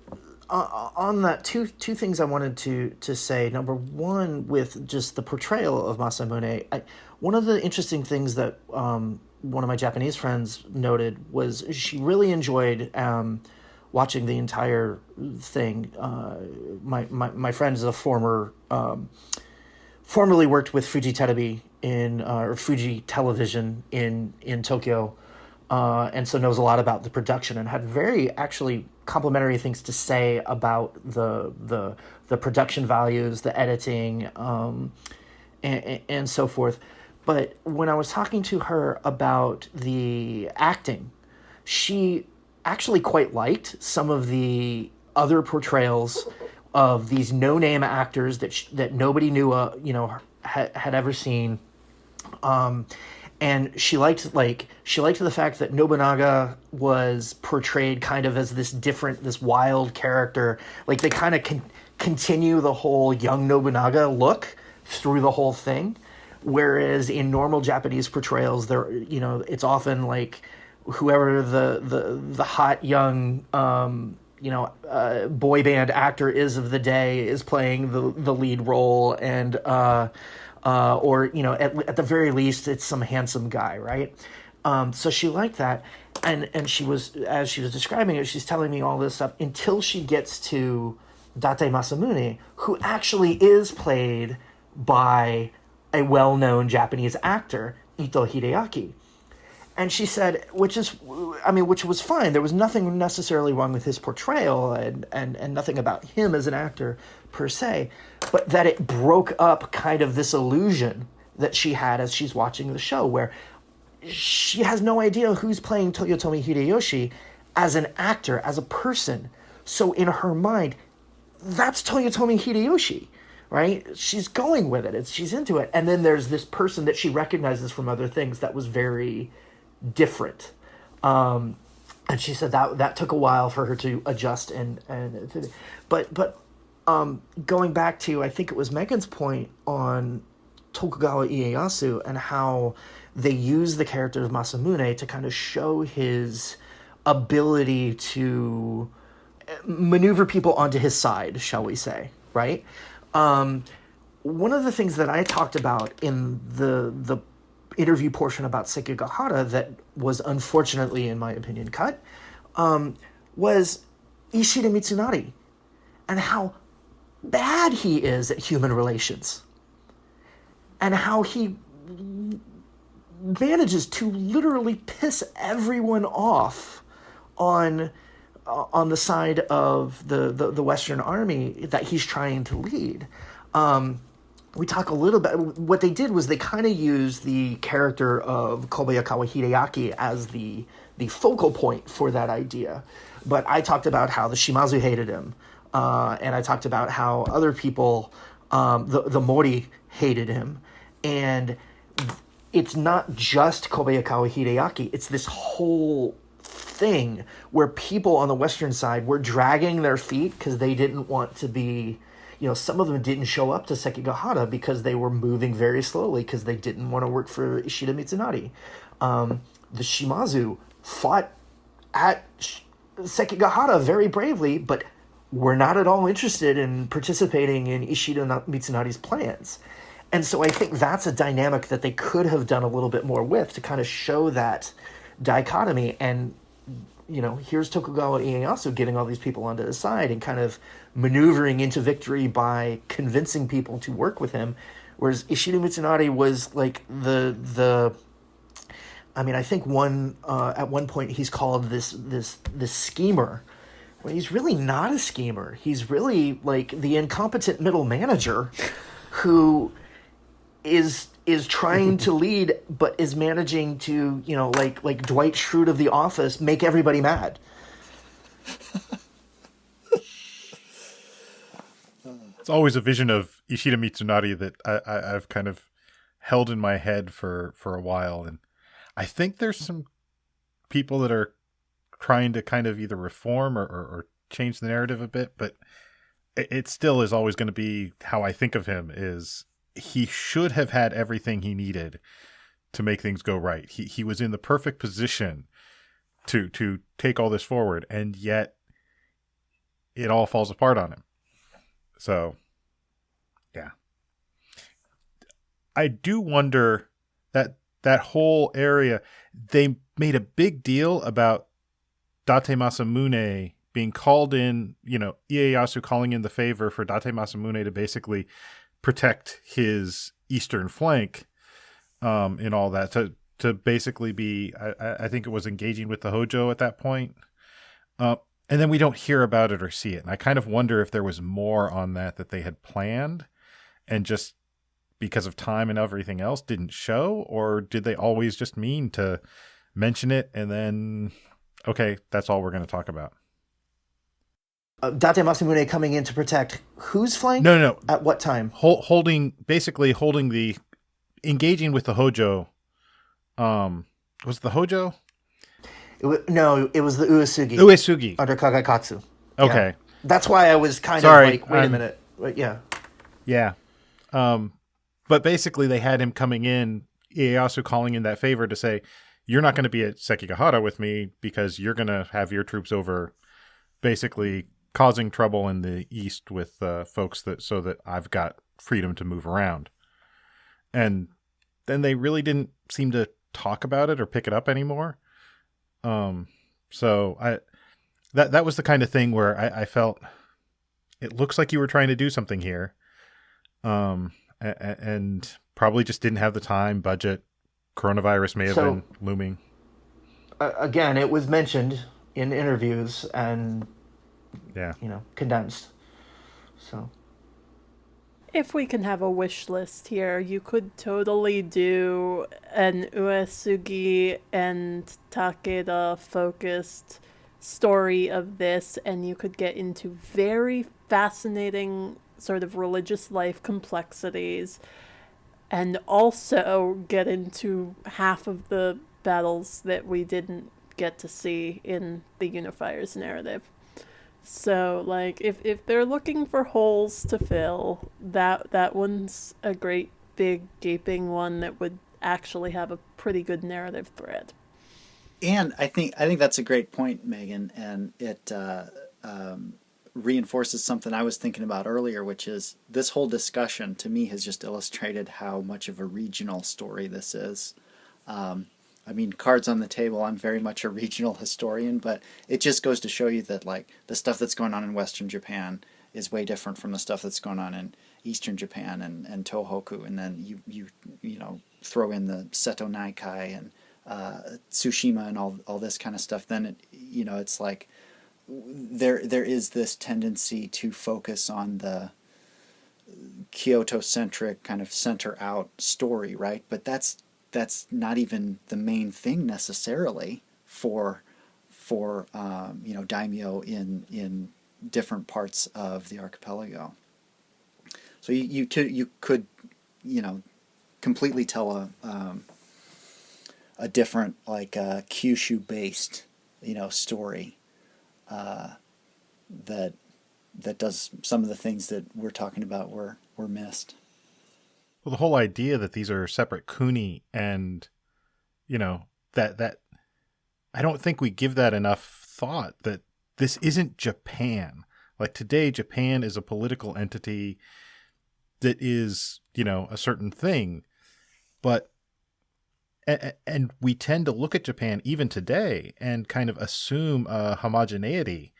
on that, two things I wanted to say. Number one, with just the portrayal of Masamune, one of the interesting things that one of my Japanese friends noted was she really enjoyed watching the entire thing. My friend is a formerly worked with Fuji Terebi or Fuji Television in Tokyo, and so knows a lot about the production and had very actually complimentary things to say about the production values, the editing, and so forth. But when I was talking to her about the acting, she actually quite liked some of the other portrayals of these no-name actors that nobody knew, had ever seen, and she liked the fact that Nobunaga was portrayed kind of as this wild character. Like they kind of continue the whole young Nobunaga look through the whole thing, whereas in normal Japanese portrayals, it's often like whoever the hot young boy band actor is of the day is playing the lead role, and or at the very least it's some handsome guy, right? So she liked that, and she was, as she was describing it, she's telling me all this stuff until she gets to Date Masamune, who actually is played by a well-known Japanese actor, Ito Hideaki. And she said, which was fine. There was nothing necessarily wrong with his portrayal and nothing about him as an actor per se, but that it broke up kind of this illusion that she had as she's watching the show, where she has no idea who's playing Toyotomi Hideyoshi as an actor, as a person. So in her mind, that's Toyotomi Hideyoshi, right? She's going with it. She's into it. And then there's this person that she recognizes from other things that was very different, and she said that took a while for her to adjust but going back to, I think it was Megan's point on Tokugawa Ieyasu and how they use the character of Masamune to kind of show his ability to maneuver people onto his side, shall we say, right? One of the things that I talked about in the interview portion about Sekigahara that was unfortunately, in my opinion, cut, was Ishida Mitsunari and how bad he is at human relations and how he manages to literally piss everyone off on the side of the Western Army that he's trying to lead. We talk a little bit. What they did was they kind of used the character of Kobayakawa Hideaki as the focal point for that idea. But I talked about how the Shimazu hated him, and I talked about how other people, the Mori, hated him. And it's not just Kobayakawa Hideaki. It's this whole thing where people on the Western side were dragging their feet because they didn't want to be... some of them didn't show up to Sekigahara because they were moving very slowly because they didn't want to work for Ishida Mitsunari. The Shimazu fought at Sekigahara very bravely, but were not at all interested in participating in Ishida Mitsunari's plans. And so I think that's a dynamic that they could have done a little bit more with to kind of show that dichotomy. And here's Tokugawa Ieyasu getting all these people onto his side and kind of maneuvering into victory by convincing people to work with him, whereas Ishida Mitsunari was like I think at one point he's called this schemer, when he's really not a schemer. He's really like the incompetent middle manager who is trying to lead, but is managing to, like Dwight Schrute of The Office, make everybody mad. It's always a vision of Ishida Mitsunari that I've kind of held in my head for a while. And I think there's some people that are trying to kind of either reform or change the narrative a bit, but it still is always going to be how I think of him is he should have had everything he needed to make things go right. He was in the perfect position to take all this forward, and yet it all falls apart on him. So, yeah. I do wonder that whole area, they made a big deal about Date Masamune being called in, Ieyasu calling in the favor for Date Masamune to basically protect his eastern flank in all that, to basically be, I think it was engaging with the Hojo at that point. And then we don't hear about it or see it. And I kind of wonder if there was more on that they had planned and just because of time and everything else didn't show, or did they always just mean to mention it and then, okay, that's all we're going to talk about? Date Masamune coming in to protect whose flank? No. At what time? Holding the, engaging with the Hojo. Was it the Hojo? It was the Uesugi. Uesugi. Under Kagakatsu. Okay. Yeah. That's why I was kind Sorry, of like, wait a minute. But yeah. Yeah. But basically they had him coming in, Ieyasu calling in that favor to say, you're not going to be at Sekigahara with me because you're going to have your troops over basically causing trouble in the east with folks so that I've got freedom to move around. And then they really didn't seem to talk about it or pick it up anymore. So that was the kind of thing where I felt it looks like you were trying to do something here. And probably just didn't have the time, budget. Coronavirus may have been looming. Again, it was mentioned in interviews and, yeah, condensed. So, if we can have a wish list here, you could totally do an Uesugi and Takeda focused story of this, and you could get into very fascinating sort of religious life complexities, and also get into half of the battles that we didn't get to see in the Unifier's narrative. So, like, if they're looking for holes to fill, that one's a great big gaping one that would actually have a pretty good narrative thread. And I think that's a great point, Megan, and it reinforces something I was thinking about earlier, which is this whole discussion to me has just illustrated how much of a regional story this is. I mean, cards on the table, I'm very much a regional historian, but it just goes to show you that, like, the stuff that's going on in Western Japan is way different from the stuff that's going on in Eastern Japan and Tohoku, and then you throw in the Seto Naikai and Tsushima and all this kind of stuff. Then it's like there is this tendency to focus on the Kyoto-centric kind of center-out story, right? But that's not even the main thing necessarily for daimyo in different parts of the archipelago. So you could completely tell a different, like, Kyushu based story that does some of the things that we're talking about were missed. Well, the whole idea that these are separate kuni, and that I don't think we give that enough thought, that this isn't Japan. Like, today Japan is a political entity that is a certain thing, but and we tend to look at Japan even today and kind of assume a homogeneity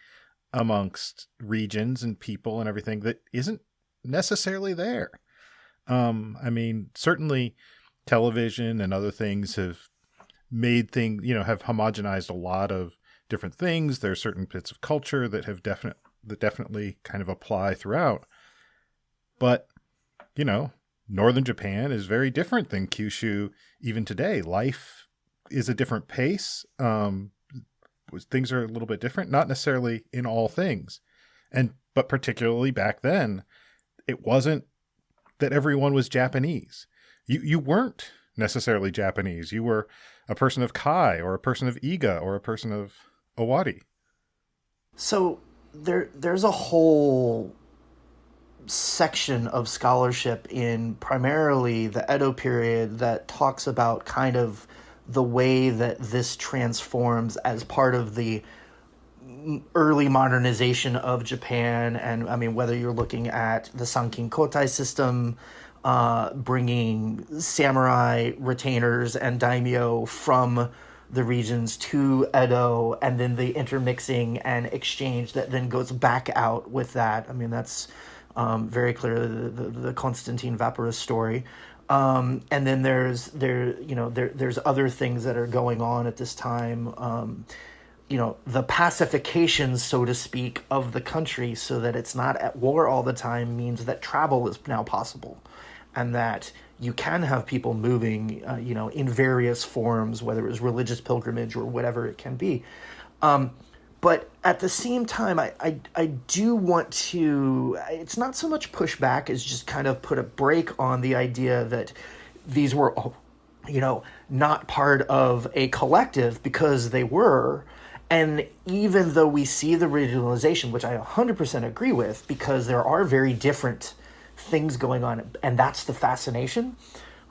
amongst regions and people and everything that isn't necessarily there. I mean, certainly television and other things have made things, have homogenized a lot of different things. There are certain bits of culture that have definitely kind of apply throughout. But, Northern Japan is very different than Kyushu even today. Life is a different pace. Things are a little bit different, not necessarily in all things. But particularly back then, it wasn't that everyone was Japanese. You weren't necessarily Japanese. You were a person of Kai or a person of Iga or a person of Owari. So there's a whole section of scholarship in primarily the Edo period that talks about kind of the way that this transforms as part of the early modernization of Japan. And I mean, whether you're looking at the Sankin Kotai system, bringing samurai retainers and daimyo from the regions to Edo, and then the intermixing and exchange that then goes back out with that. I mean, that's very clear, the Constantine Vaporous story. And then there's other things that are going on at this time. The pacification, so to speak, of the country so that it's not at war all the time means that travel is now possible, and that you can have people moving, in various forms, whether it was religious pilgrimage or whatever it can be. But at the same time, I do want to, it's not so much pushback as just kind of put a break on the idea that these were, not part of a collective, because they were. And even though we see the regionalization, which I 100% agree with, because there are very different things going on, and that's the fascination,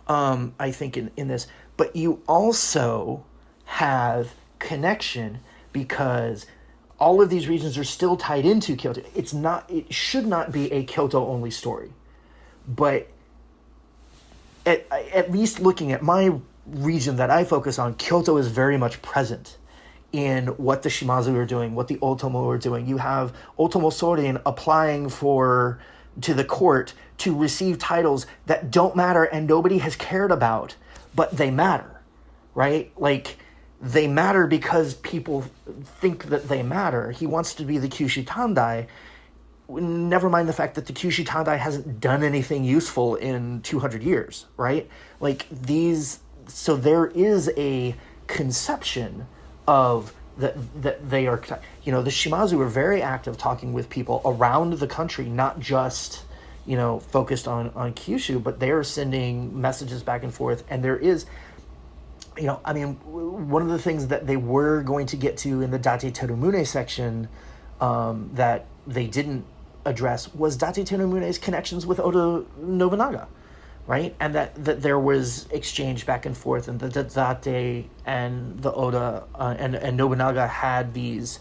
I think, in this. But you also have connection because all of these regions are still tied into Kyoto. It should not be a Kyoto-only story. But at least looking at my region that I focus on, Kyoto is very much present in what the Shimazu are doing, what the Otomo are doing. You have Otomo Sorin applying to the court to receive titles that don't matter and nobody has cared about, but they matter, right? Like, they matter because people think that they matter. He wants to be the Kyushu Tandai. Never mind the fact that the Kyushu Tandai hasn't done anything useful in 200 years, right? So there is a conception of that they are, the Shimazu are very active talking with people around the country, not just, focused on Kyushu, but they are sending messages back and forth. And there is, one of the things that they were going to get to in the Date Terumune section that they didn't address was Date Terumune's connections with Oda Nobunaga, right? And that there was exchange back and forth, and the Date and the Oda and Nobunaga had this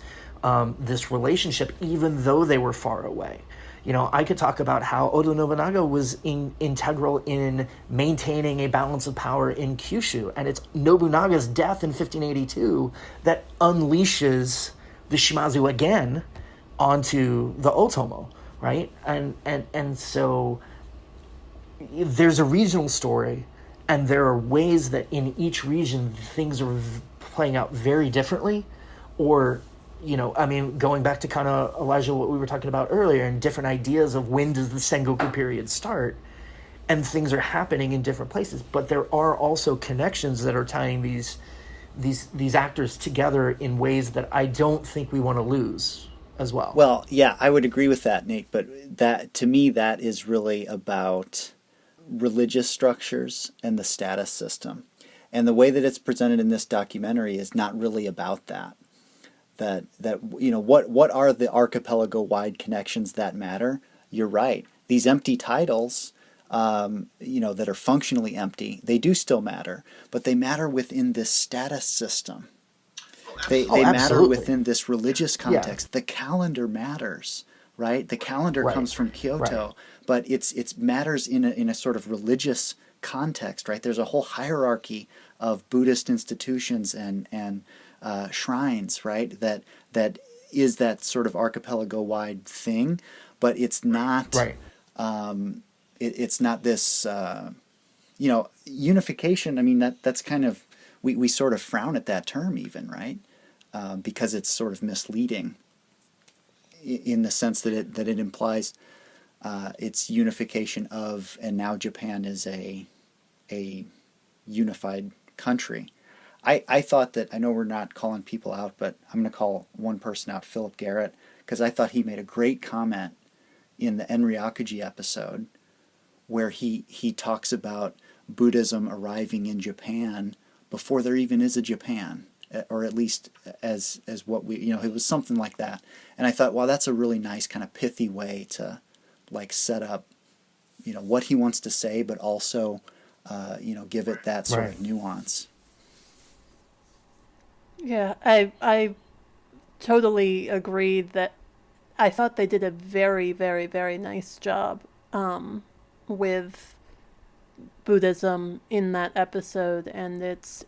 relationship, even though they were far away. I could talk about how Oda Nobunaga was integral in maintaining a balance of power in Kyushu, and it's Nobunaga's death in 1582 that unleashes the Shimazu again onto the Otomo, right? And so there's a regional story, and there are ways that in each region things are playing out very differently, or going back to kind of, Elijah, what we were talking about earlier, and different ideas of when does the Sengoku period start, and things are happening in different places. But there are also connections that are tying these actors together in ways that I don't think we want to lose as well. Well, yeah, I would agree with that, Nate, but that, to me, that is really about religious structures and the status system. And the way that it's presented in this documentary is not really about that. What are the archipelago-wide connections that matter? You're right. These empty titles, that are functionally empty, they do still matter, but they matter within this status system. They matter within this religious context. Yeah. The calendar matters, right? The calendar comes from Kyoto, but it's matters in a sort of religious context, right? There's a whole hierarchy of Buddhist institutions and shrines, right? That is that sort of archipelago-wide thing, but it's not. Right. It's not this. Unification. I mean, that's kind of we sort of frown at that term even, right? Because it's sort of misleading in the sense that it implies it's unification of, and now Japan is a unified country. I thought that, I know we're not calling people out, but I'm going to call one person out, Philip Garrett, because I thought he made a great comment in the Enryakuji episode where he talks about Buddhism arriving in Japan before there even is a Japan, or at least as what we, it was something like that. And I thought, wow, that's a really nice kind of pithy way to like set up, what he wants to say, but also, give it that sort of nuance. Yeah, I totally agree that I thought they did a very, very, very nice job with Buddhism in that episode, and its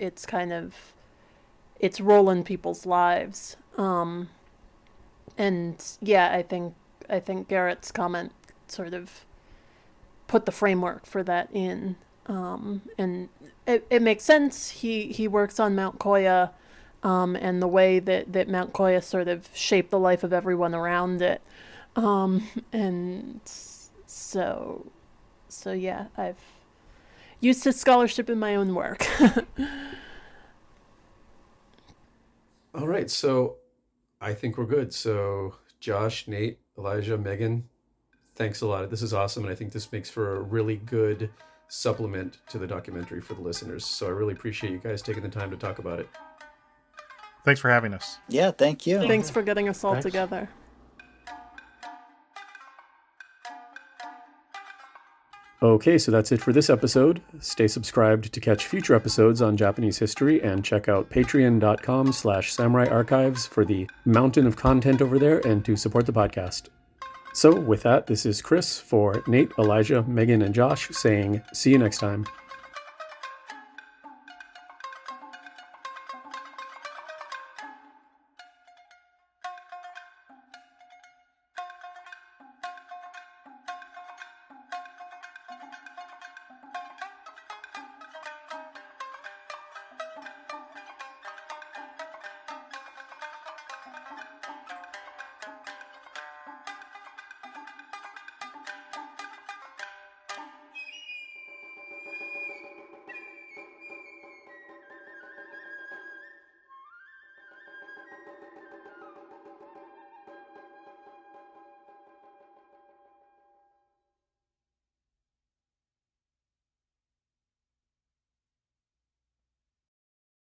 role in people's lives. And yeah, I think Garrett's comment sort of put the framework for that in. And it makes sense. He works on Mount Koya, and the way that Mount Koya sort of shaped the life of everyone around it. And so yeah, I've used his scholarship in my own work. All right, so I think we're good. So Josh, Nate, Elijah, Megan, thanks a lot. This is awesome, and I think this makes for a really good supplement to the documentary for the listeners. So I really appreciate you guys taking the time to talk about it. Thanks for having us. Yeah, thank you. Thanks for getting us all together. Okay, so that's it for this episode. Stay subscribed to catch future episodes on Japanese history, and check out patreon.com/samurai archives for the mountain of content over there and to support the podcast. So with that, this is Chris for Nate, Elijah, Megan, and Josh saying see you next time.